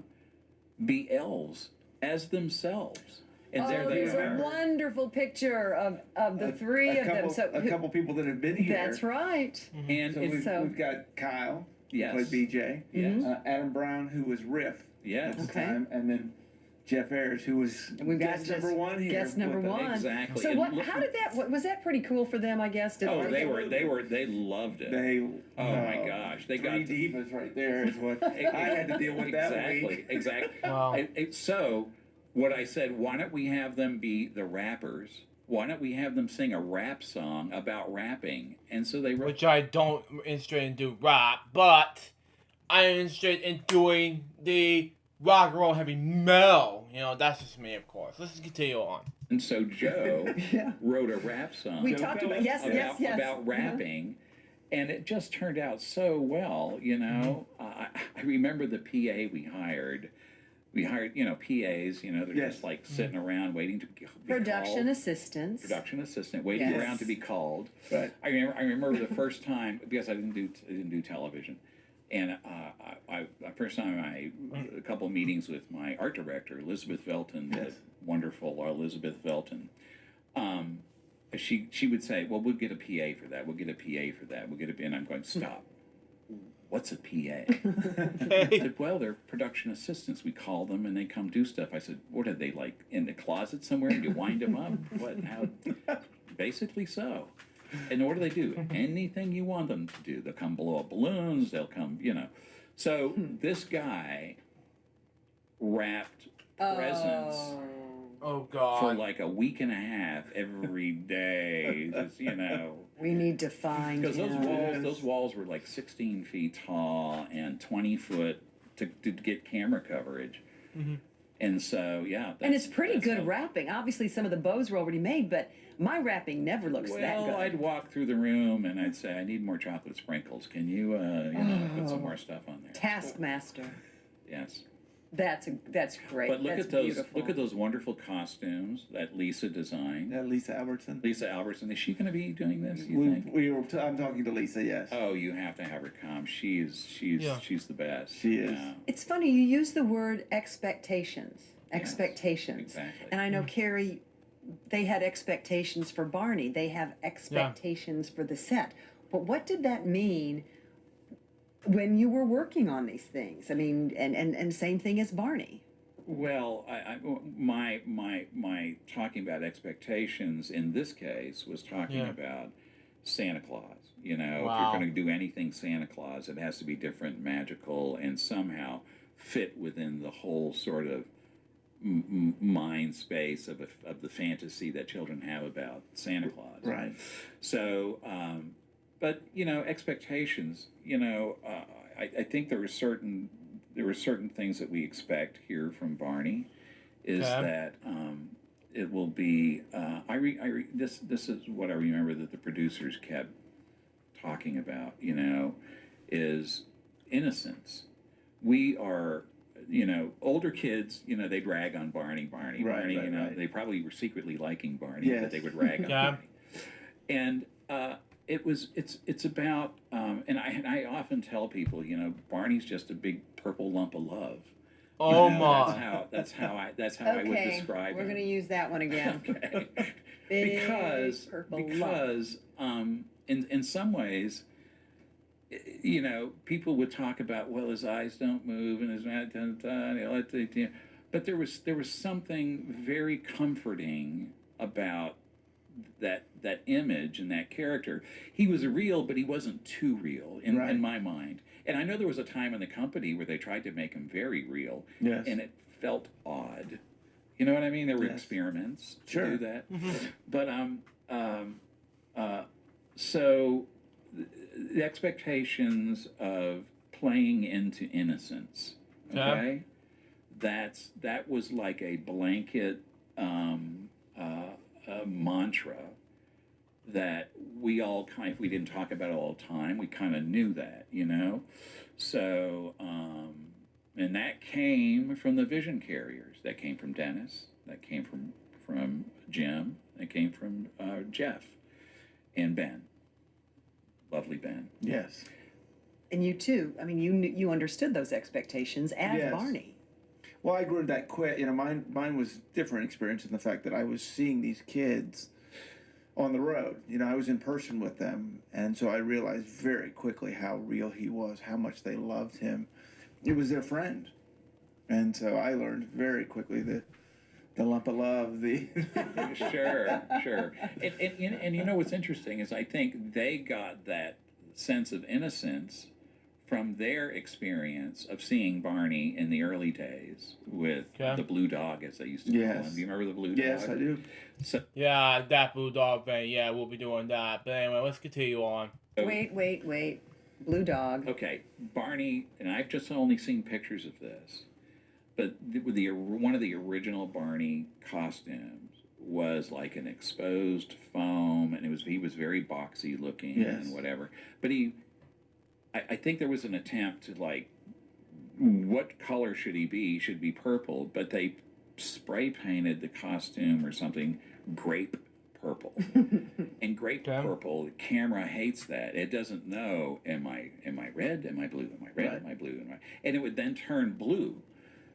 be elves as themselves. And there they
there's
are.
a wonderful picture of the three of them. So
a couple people that have been here.
That's right.
And
So we've got Kyle, who
Yes.
played BJ.
Yes.
Adam Brown, who was Riff
Yes.
at the
Okay.
time, and then Jeff Ayers, who was
And we've got
guest number one here.
Guest number
with us.
one.
Exactly.
So
And
what?
look-
How did that? Was that pretty cool for them? I guess. Did
Oh, they loved it.
They.
Oh my gosh, they got
three divas right there is what I had to deal with that week.
Exactly.
Wow.
So, what I said, why don't we have them be the rappers? Why don't we have them sing a rap song about rapping? And so they wrote.
Which I don't interested in do rap, but I'm interested in doing the rock and roll heavy metal. You know, that's just me, of course. Let's continue on.
And so Joe
Yeah.
wrote a rap song
We talked about
about rapping, and it just turned out so well. You know, I remember the PA we hired. We hired, PAs. They're
Yes.
just like sitting around waiting to be
Production
called.
assistants.
Production assistant waiting
Yes.
around to be called.
Right.
I remember the first time, because I didn't do television, and the first time a couple of meetings with my art director Elizabeth Velton,
Yes.
the wonderful Elizabeth Velton. She would say, "Well, we'll get a PA for that. We'll get a PA for that. We'll get a," and I'm going, "Stop. What's a PA?" I said, "Well, they're production assistants. We call them and they come do stuff." I said, "What are they, like in the closet somewhere and you wind them up? What? How?" Basically so. And what do they do? Anything you want them to do. They'll come blow up balloons. They'll come, So this guy wrapped presents
Oh,
for
God.
like a week and a half every day. Just,
We need to find
because
him.
those walls were like 16 feet tall and 20 foot to get camera coverage. And so, yeah.
And it's pretty
that's
good
how-
wrapping. Obviously, some of the bows were already made, but my wrapping never looks that
Well,
good.
I'd walk through the room and I'd say, "I need more chocolate sprinkles. Can you, put some more stuff on there?"
Taskmaster.
Yes.
That's great.
But look
That's
at those
beautiful.
look at those wonderful costumes that Lisa designed.
Lisa Albertson.
Lisa Albertson, is she going to be doing this? You think?
I'm talking to Lisa. Yes.
Oh, you have to have her come. She's the best.
She is.
Yeah.
It's funny you use the word expectations. Expectations.
Exactly.
And I know Carrie, they had expectations for Barney. They have expectations for the set. But what did that mean when you were working on these things? I mean, and same thing as Barney.
Well, my talking about expectations in this case was talking about Santa Claus. If you're
Wow.
going to do anything Santa Claus, it has to be different, magical, and somehow fit within the whole sort of mind space of the fantasy that children have about Santa Claus.
Right.
So, but expectations. I think there were certain things that we expect here from Barney, is that it will be. This is what I remember that the producers kept talking about. Is innocence. We are. Older kids, they drag on Barney.
Right,
Barney, they probably were secretly liking Barney,
Yes.
but they would rag on
Yeah.
Barney. And it's about, and I often tell people, Barney's just a big purple lump of love.
Oh, my.
That's how I would describe
we're
him.
going to use that one again.
Okay.
Big
because
purple lump.
in some ways, people would talk about, well, his eyes don't move and his mouth doesn't, but there was something very comforting about that image and that character. He was real, but he wasn't too real in my mind. And I know there was a time in the company where they tried to make him very real,
Yes.
and it felt odd. You know what I mean? There were experiments
Sure.
to do that, but so the expectations of playing into innocence. Okay, that was like a blanket mantra that we all kind of, if we didn't talk about it all the time, we kind of knew that, So, and that came from the vision carriers. That came from Dennis. That came from Jim. That came from Jeff and Ben. Lovely Ben.
Yes.
And you too. I mean, you understood those expectations as
Yes.
Barney.
Well, I grew that quick. Mine was different experience in the fact that I was seeing these kids on the road. I was in person with them, and so I realized very quickly how real he was, how much they loved him. It was their friend. And so I learned very quickly that the lump of love, the
Sure. And you know what's interesting is I think they got that sense of innocence from their experience of seeing Barney in the early days with the blue dog, as they used to call him. Do you remember the blue dog?
Yes, I do.
So,
Yeah, that blue dog thing. Yeah, we'll be doing that. But anyway, let's continue on.
Wait. Blue dog.
okay, Barney, and I've just only seen pictures of this, but one of the original Barney costumes was like an exposed foam, and he was very boxy looking and whatever. But I think there was an attempt to like, what color should he be? He should be purple, but they spray painted the costume or something grape purple. And grape purple, the camera hates that. It doesn't know, am I red? Am I blue? Am I red? Am I blue? And it would then turn blue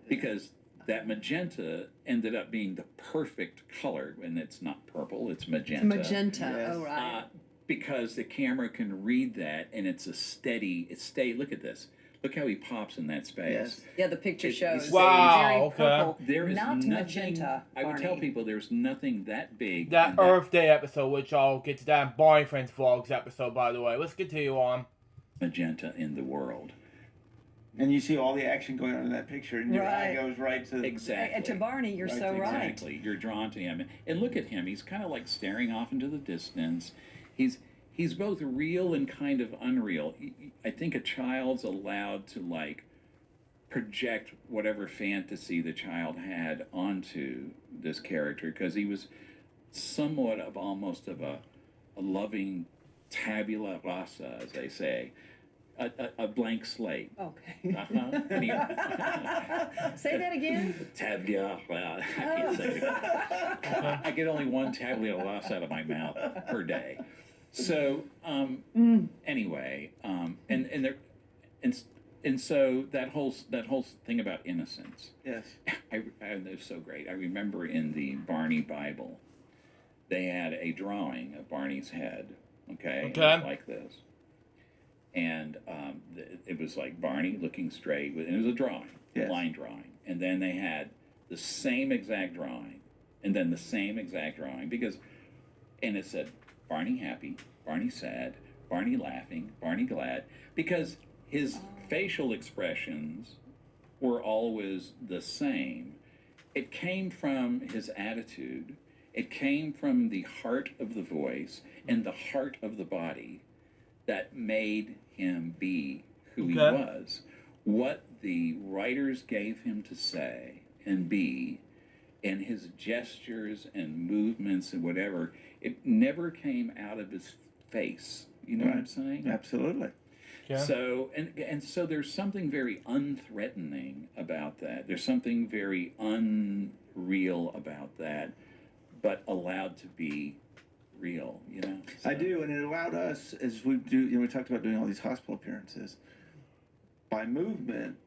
because that magenta ended up being the perfect color, and it's not purple, it's magenta.
Oh, right.
Because the camera can read that, and it's look at this. Look how he pops in that space.
Yeah, the picture shows.
Wow,
Very
okay.
purple,
There is
not
nothing,
magenta.
I would tell
Barney.
people there's nothing that big.
That Earth Day episode, which I'll get to that in Barney Friends Vlogs episode, by the way. Let's continue on.
Magenta in the world.
And you see all the action going on in that picture, and your eye goes right to
Exactly.
And to Barney, you're so right.
Exactly. You're drawn to him. And look at him. He's kind of like staring off into the distance. He's both real and kind of unreal. I think a child's allowed to like project whatever fantasy the child had onto this character, because he was somewhat of almost of a loving tabula rasa, as they say. A blank slate.
Okay.
Uh-huh.
Say that again.
Tabula. Well, I can't say it. I get only one tabula rasa out of my mouth per day. So anyway, and so that whole thing about innocence.
Yes.
It was so great. I remember in the Barney Bible, they had a drawing of Barney's head. Okay. Like this. And it was like Barney looking straight, and it was a drawing, a line drawing. And then they had the same exact drawing, and then the same exact drawing, and it said Barney happy, Barney sad, Barney laughing, Barney glad, because his facial expressions were always the same. It came from his attitude. It came from the heart of the voice and the heart of the body that made him be who he was. What the writers gave him to say and be, and his gestures and movements and whatever, it never came out of his face. You know what I'm saying?
Absolutely.
Yeah.
So and so there's something very unthreatening about that. There's something very unreal about that, but allowed to be real, you know. So.
I do, and it allowed us, as we do, we talked about doing all these hospital appearances. By movement,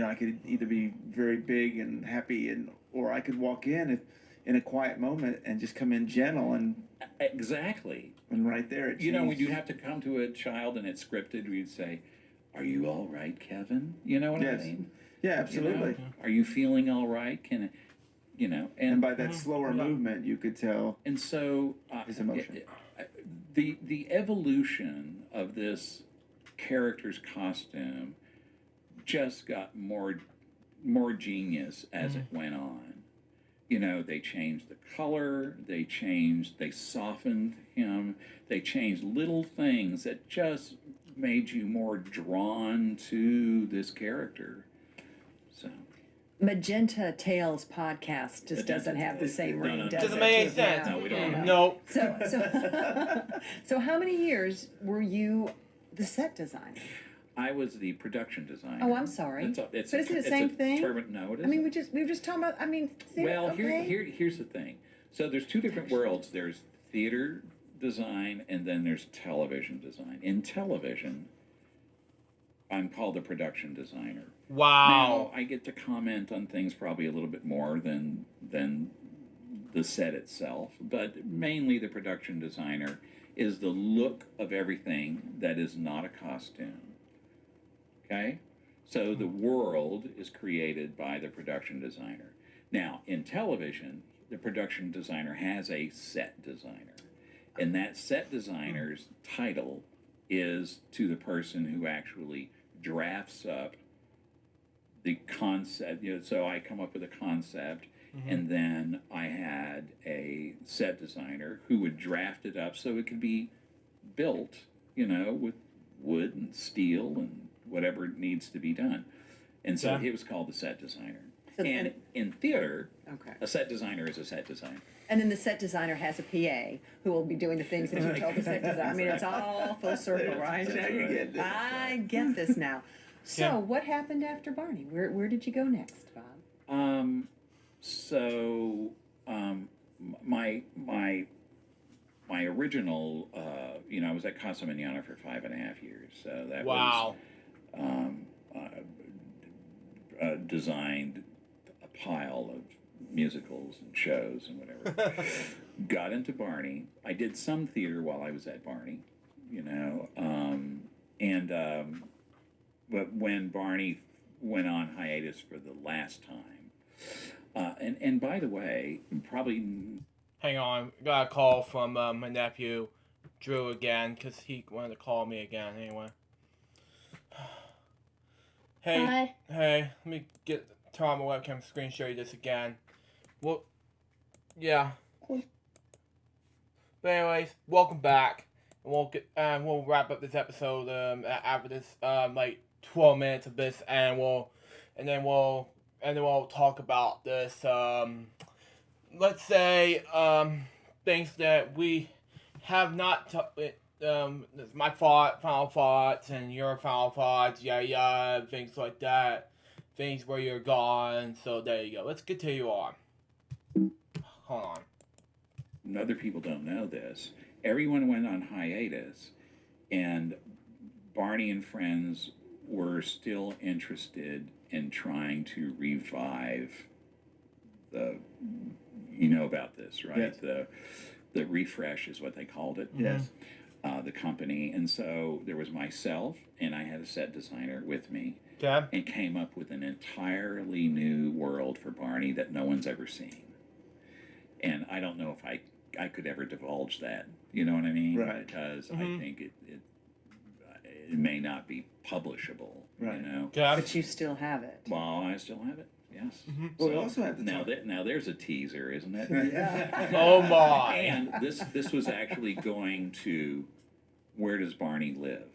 I could either be very big and happy, or I could walk in a quiet moment and just come in gentle and.
Exactly.
And right there, it changed.
When you have to come to a child and it's scripted, we'd say, "Are you all right, Kevin?" You know what I mean?
Yeah, absolutely.
Are you feeling all right? And
by that slower movement, you could tell.
And so
his emotion.
The evolution of this character's costume just got more genius as it went on. They changed the color, they softened him, they changed little things that just made you more drawn to this character. So.
Magenta Tales podcast just doesn't have the same ring, does it?
Doesn't make any sense.
No, we don't.
No.
So how many years were you the set designer?
I was the production designer.
Oh, I'm sorry.
It's
but is it the same thing?
No, it isn't.
I mean, we were just talking about.
Here's the thing. So there's two different worlds. There's theater design, and then there's television design. In television, I'm called the production designer.
Wow.
Now, I get to comment on things probably a little bit more than the set itself, but mainly the production designer is the look of everything that is not a costume. Okay? So the world is created by the production designer. Now, in television, the production designer has a set designer. And that set designer's title is to the person who actually drafts up the concept. So I come up with a concept, and then I had a set designer who would draft it up so it could be built, with wood and steel and whatever needs to be done. And so it was called the set designer.
So
and in theater,
Okay.
a set designer is a set designer.
And then the set designer has a PA who will be doing the things that you told the set designer. I mean, it's all full circle, right?
Now you get this.
I get this now. So, what happened after Barney? Where did you go next, Bob?
My original, I was at Casa Manana for 5.5 years. So that
Wow.
was designed a pile of musicals and shows and whatever. Got into Barney. I did some theater while I was at Barney, but when Barney went on hiatus for the last time, and by the way, probably.
Hang on, got a call from my nephew, Drew, again, because he wanted to call me again anyway. Hey,
Hi.
hey, let me turn on my webcam screen, show you this again. Well, yeah.
Cool.
But anyways, welcome back. And we'll wrap up this episode after this 12 minutes of this, and then we'll talk about this let's say things that we have not my final thoughts and your final thoughts, things like that, things where you're gone. So there you go. Let's continue on. Hold on.
And other people don't know this. Everyone went on hiatus, and Barney and friends were still interested in trying to revive the. You know about this, right?
Yes.
The refresh is what they called it.
Yes.
The company, and so there was myself, and I had a set designer with me,
Okay.
and came up with an entirely new world for Barney that no one's ever seen. And I don't know if I could ever divulge that. You know what I mean?
Right.
Because I think it may not be publishable.
Right.
Okay.
But you still have it.
Well, I still have it. Yes.
Well, we also have to
now
talk.
now there's a teaser, isn't it?
Yeah.
Oh my.
And this was actually going to where does Barney live?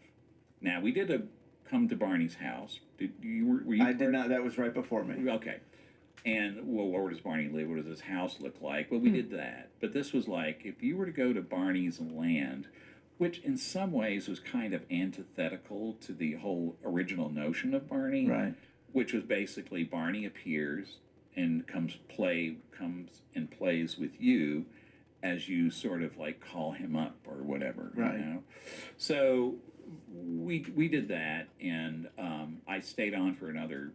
Now we did a come to Barney's house. Were you?
I did not. That was right before me.
Okay. And well, where does Barney live? What does his house look like? Well, we did that. But this was like if you were to go to Barney's land, which in some ways was kind of antithetical to the whole original notion of Barney.
Right.
Which was basically Barney appears and comes and plays with you as you sort of like call him up or whatever.
Right.
So we did that, and I stayed on for another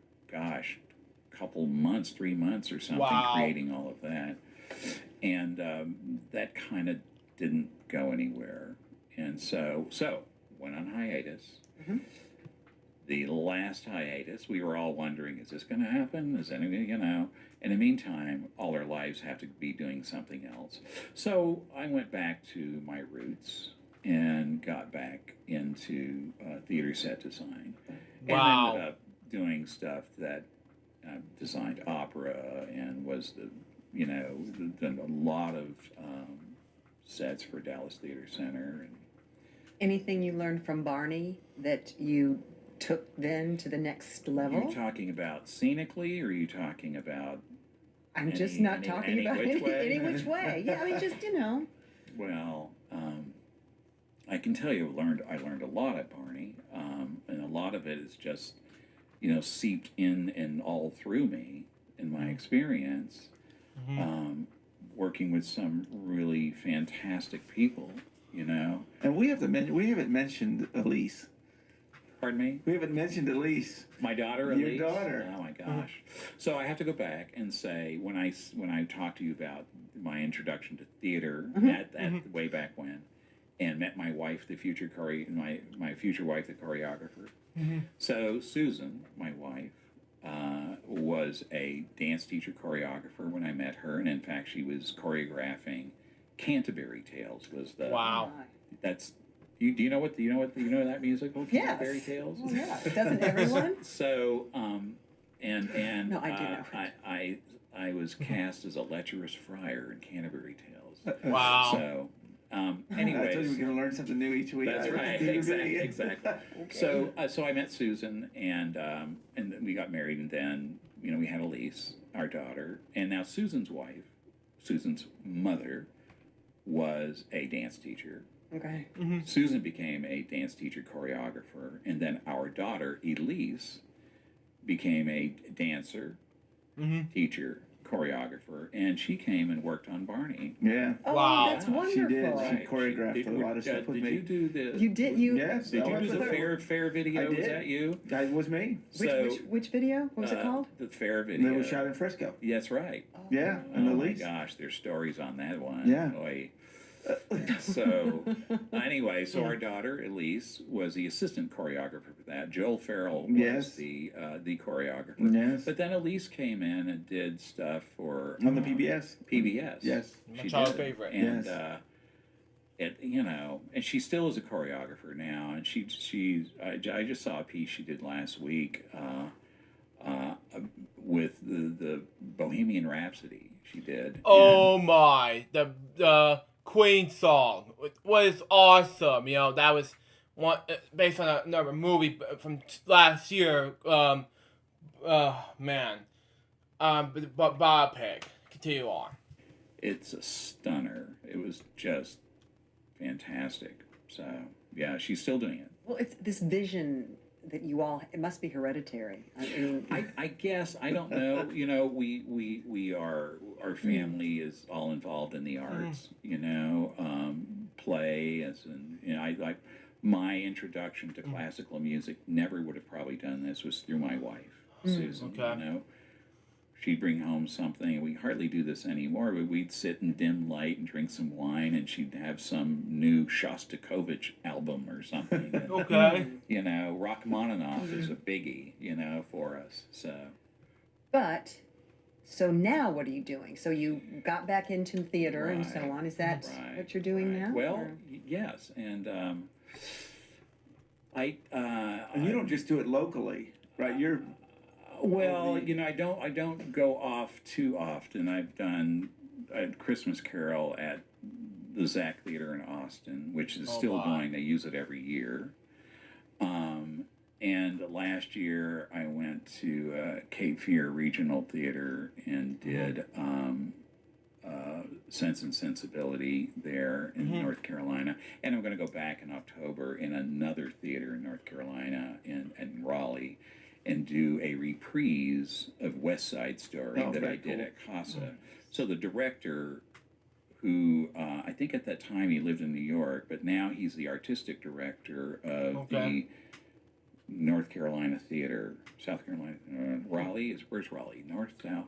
couple months, 3 months or something,
Wow.
creating all of that, and that kind of didn't go anywhere, and so went on hiatus.
Mm-hmm.
The last hiatus, we were all wondering, is this going to happen? Is anything, In the meantime, all our lives have to be doing something else. So I went back to my roots and got back into theater set design.
Wow.
And ended up doing stuff that designed opera and was done a lot of sets for Dallas Theater Center. And
Anything you learned from Barney that you took then to the next level?
Are you talking about scenically, or are you talking about?
I'm just not talking about
which way?
any which way. Yeah, I mean, just
Well, I can tell you, I learned a lot at Barney, and a lot of it is just, seeped in and all through me in my experience, working with some really fantastic people,
And we haven't mentioned Elise.
Pardon me?
We haven't mentioned Elise.
My daughter,
Your
Elise?
daughter.
Oh my gosh! So I have to go back and say when I talked to you about my introduction to theater at way back when, and met my wife, my future wife, the choreographer, So Susan, my wife, was a dance teacher choreographer when I met her, and in fact, she was choreographing Canterbury Tales. Was the
Wow.
That's do you know what that musical Canterbury
Yes.
Tales?
Well, yeah. Doesn't everyone?
So and
No, I do know.
I was cast as a lecherous friar in Canterbury Tales.
Wow.
So
I told you
anyways,
we're gonna learn something new each week.
that's right. Exactly. So I met Susan, and then we got married, and then we had Elise, our daughter, and now Susan's wife, Susan's mother, was a dance teacher.
Okay.
Susan became a dance teacher choreographer, and then our daughter Elise became a dancer, teacher, choreographer, and she came and worked on Barney.
Yeah.
Oh,
Wow.
that's
She
wonderful.
did. She
Right.
choreographed
Did-
a lot of stuff with
did
me.
you do the?
You did. You.
Yes.
Did
I
you
was
do the
with her.
fair video?
I
Was
did.
that you?
That was me.
Which video? What was it called?
The fair
And
video.
then we shot in Frisco.
That's right.
Yeah.
Oh
And
my
Elise.
gosh, there's stories on that one.
Yeah.
Boy. So anyway, so our daughter Elise was the assistant choreographer for that. Joel Farrell was
Yes.
the choreographer.
Yes.
But then Elise came in and did stuff for
On the PBS.
PBS.
Yes.
My
She
child's
did.
favorite.
And
Yes.
and she still is a choreographer now. And I just saw a piece she did last week with the Bohemian Rhapsody. She did.
Oh my, the Queen song was awesome. That was one based on another movie from last year. Man, but biopic. Continue on.
It's a stunner. It was just fantastic. So yeah, she's still doing it.
Well, it's this vision that you all. It must be hereditary. I mean,
I guess I don't know. We are our family is all involved in the arts. Play as in I like my introduction to classical music. Never would have probably done this. Was through my wife, Susan.
Okay.
She'd bring home something. We hardly do this anymore, but we'd sit in dim light and drink some wine, and she'd have some new Shostakovich album or something. And,
Okay.
Rachmaninoff is a biggie, for us.
So now what are you doing? So you got back into theater and so
Right.
on. Is that
Right,
what you're doing
right.
now?
Well,
or-
yes, and
And you don't just do it locally, right? You're
Well, I don't go off too often. I've done a Christmas Carol at the Zach Theater in Austin, which is still
my.
going. They use it every year. And last year I went to Cape Fear Regional Theater and did Sense and Sensibility there in North Carolina. And I'm going to go back in October in another theater in North Carolina in Raleigh and do a reprise of West Side Story that
very
I did
cool.
at Casa. So the director, who I think at that time he lived in New York, but now he's the artistic director of the North Carolina Theater, South Carolina, Raleigh. Where's Raleigh? North, South?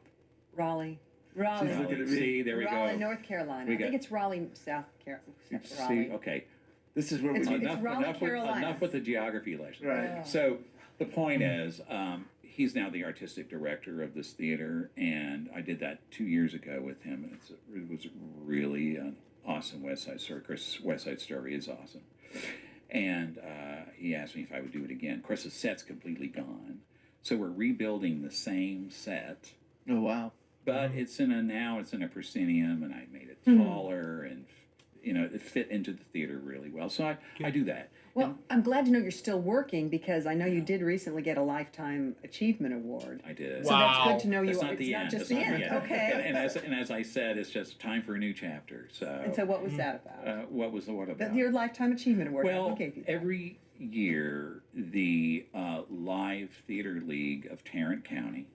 Raleigh.
Looking at
Raleigh.
me.
See, there we
Raleigh,
go.
North Carolina.
We
I think
got-
it's Raleigh, South Carolina.
See,
Raleigh.
okay.
This is where we
It's
get
Raleigh,
enough
Carolina.
with the geography lesson.
right.
So the point is, he's now the artistic director of this theater, and I did that 2 years ago with him. And it was really an awesome West Side Story. Of course, West Side Story is awesome. And he asked me if I would do it again. Of course, the set's completely gone, so we're rebuilding the same set,
Oh wow.
but it's in a proscenium, and I made it taller, and it fit into the theater really well. So I do that.
Well, I'm glad to know you're still working because I know you did recently get a Lifetime Achievement Award.
I did.
So
Wow.
that's good to know you.
That's not
it's
the
not
end.
just
That's
the
not
end. Okay.
And as I said, it's just time for a new chapter. So.
And so what was that about?
What was the what about?
Your Lifetime Achievement Award.
Well,
Who gave you that?
every year the Live Theater League of Tarrant County,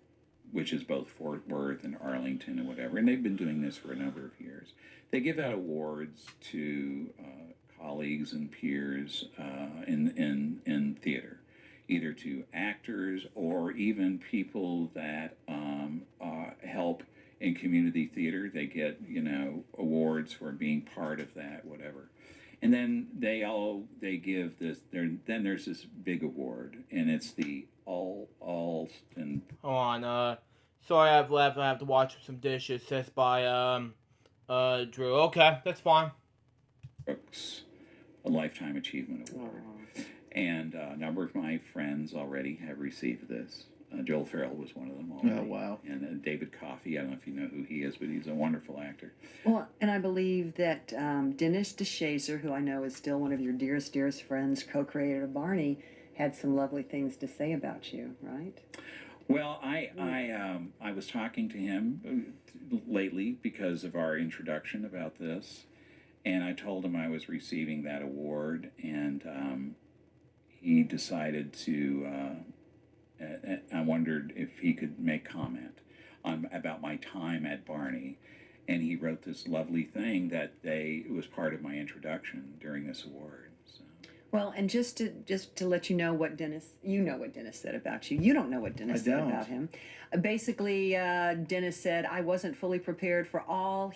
which is both Fort Worth and Arlington and whatever, and they've been doing this for a number of years. They give out awards to colleagues and peers in theater, either to actors or even people that help in community theater. They get awards for being part of that, whatever. And then they give this. Then there's this big award, and it's the Alston.
Hold on. Sorry, I've left. I have to watch some dishes. Says by Drew. Okay, that's fine.
Brooks, a Lifetime Achievement Award. And a number of my friends already have received this. Joel Farrell was one of them already.
Oh, wow.
And David Coffey, I don't know if you know who he is, but he's a wonderful actor.
Well, and I believe that Dennis DeShazer, who I know is still one of your dearest friends, co-creator of Barney, had some lovely things to say about you, right?
Well, I was talking to him lately because of our introduction about this, and I told him I was receiving that award, and he decided to. I wondered if he could make comment about my time at Barney, and he wrote this lovely thing that it was part of my introduction during this award. So.
Well, and just to let you know what Dennis said about you. You don't know what Dennis said about him. Basically, Dennis said, I wasn't fully prepared for all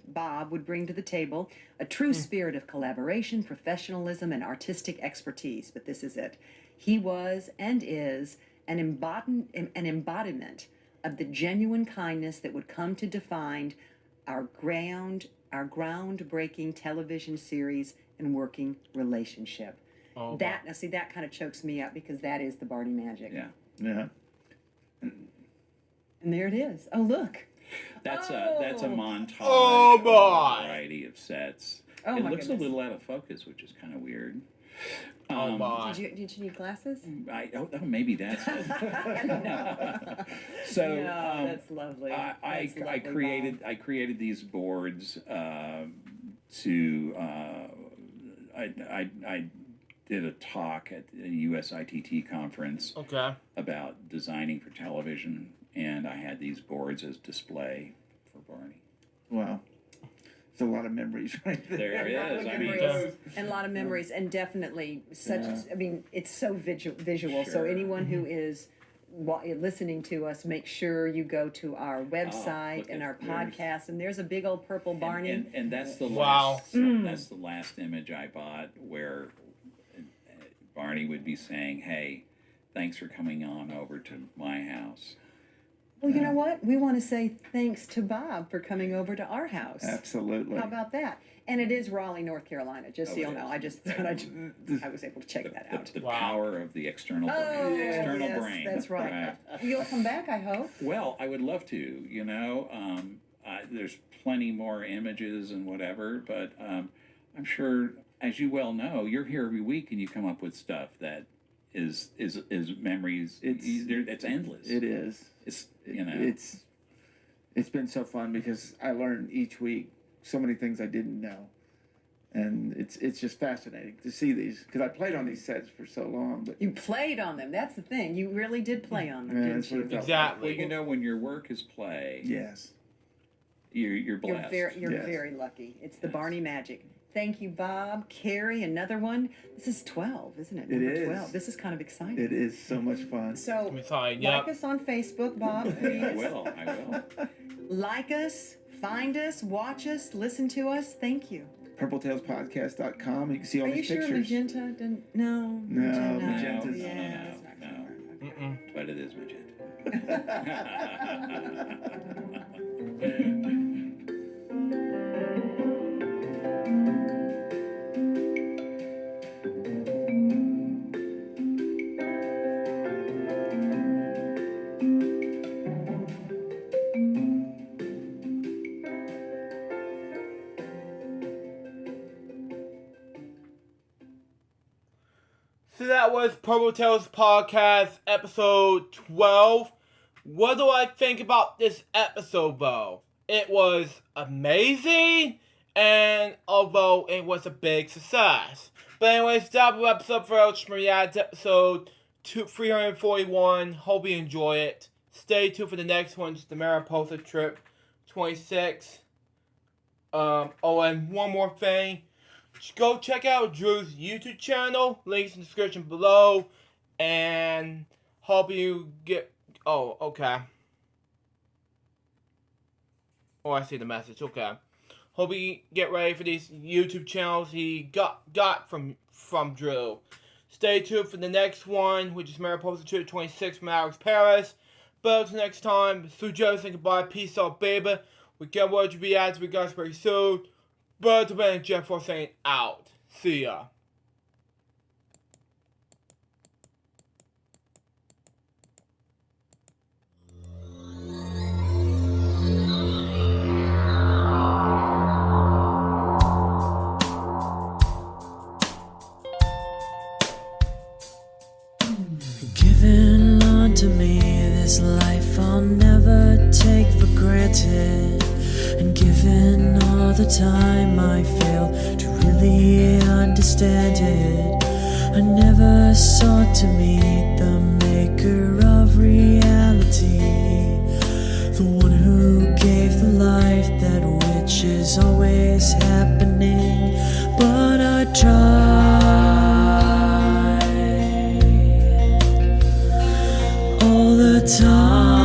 Bob, would bring to the table, a true spirit of collaboration, professionalism, and artistic expertise. But this is it. He was and is an embodiment of the genuine kindness that would come to define our groundbreaking television series and working relationship.
Oh,
Now see, that kind of chokes me up because that is the Barney magic.
Yeah.
Yeah.
And there it is. Oh, look.
That's a montage
Oh, boy.
of a variety of sets.
Oh,
it
my
looks
goodness.
a little out of focus, which is kind of weird.
Oh my.
Did you need glasses?
Maybe that's it.
No.
So
No, that's lovely.
I
That's lovely,
created
Bob.
I created these boards I did a talk at the USITT conference
Okay.
about designing for television, and I had these boards as display for Barney.
Wow. It's a lot of memories right there.
There it is. I mean,
And a lot of memories, and definitely such.
Yeah.
I mean, it's so visual. So
Sure.
anyone who is listening to us, make sure you go to our website
look
and
at
our
yours.
podcast. And there's a big old purple Barney.
and that's the
Wow.
last that's the last image I bought where Barney would be saying, "Hey, thanks for coming on over to my house."
Well, you know what? We want to say thanks to Bob for coming over to our house.
Absolutely.
How about that? And it is Raleigh, North Carolina, just so
Oh,
you'll
it
know.
is.
I just thought I was able to check that out.
The
Wow.
power of the external brain.
Oh,
The external
yes,
brain.
that's right. You'll come back, I hope.
Well, I would love to. You know, there's plenty more images and whatever, but I'm sure, as you well know, you're here every week and you come up with stuff that is memories. It's endless.
It is.
It's you know.
It's been so fun because I learn each week so many things I didn't know, and it's just fascinating to see these because I played on these sets for so long. But
You played on them. That's the thing. You really did play on them,
Yeah,
didn't
that's what
you?
it felt
Exactly.
Well, you know, when your work is play,
yes,
you're blessed.
You're
Yes.
very lucky. It's the Barney magic. Thank you, Bob. Carrie, another one. This is 12, isn't it?
It
Number
is.
12. This is kind of exciting.
it is so much fun.
So,
I'm excited.
like
Yep.
us on Facebook, Bob,
I
please.
will. I will.
Like us, find us, watch us, listen to us. Thank you.
PurpleTailsPodcast.com. You can see all
Are you
these
sure
pictures.
Magenta didn't? No.
No,
No,
Magenta's-
Yeah, it's not
no.
gonna work.
Mm-mm.
But it is magenta.
So that was Purple Tales Podcast, episode 12. What do I think about this episode, though? It was amazing, and although it was a big success. But anyways, that was episode for LJPCBM, episode 341. Hope you enjoy it. Stay tuned for the next one, it's the Mariposa Trip 26. And one more thing. Go check out Drew's YouTube channel. Links in the description below. And hope you get... Oh, okay. Oh, I see the message. Okay. Hope you get ready for these YouTube channels he got from Drew. Stay tuned for the next one, which is Mariposa 226 from Alex Paris. But until next time, Sue Joe saying goodbye, peace out, baby. We can't wait to be ads with guys very soon. But the man Jeff for saying out. See ya.
Given unto me this life I'll never take for granted, and given all the time I fail to really understand it, I never sought to meet the maker of reality, the one who gave the life that which is always happening, but I tried all the time.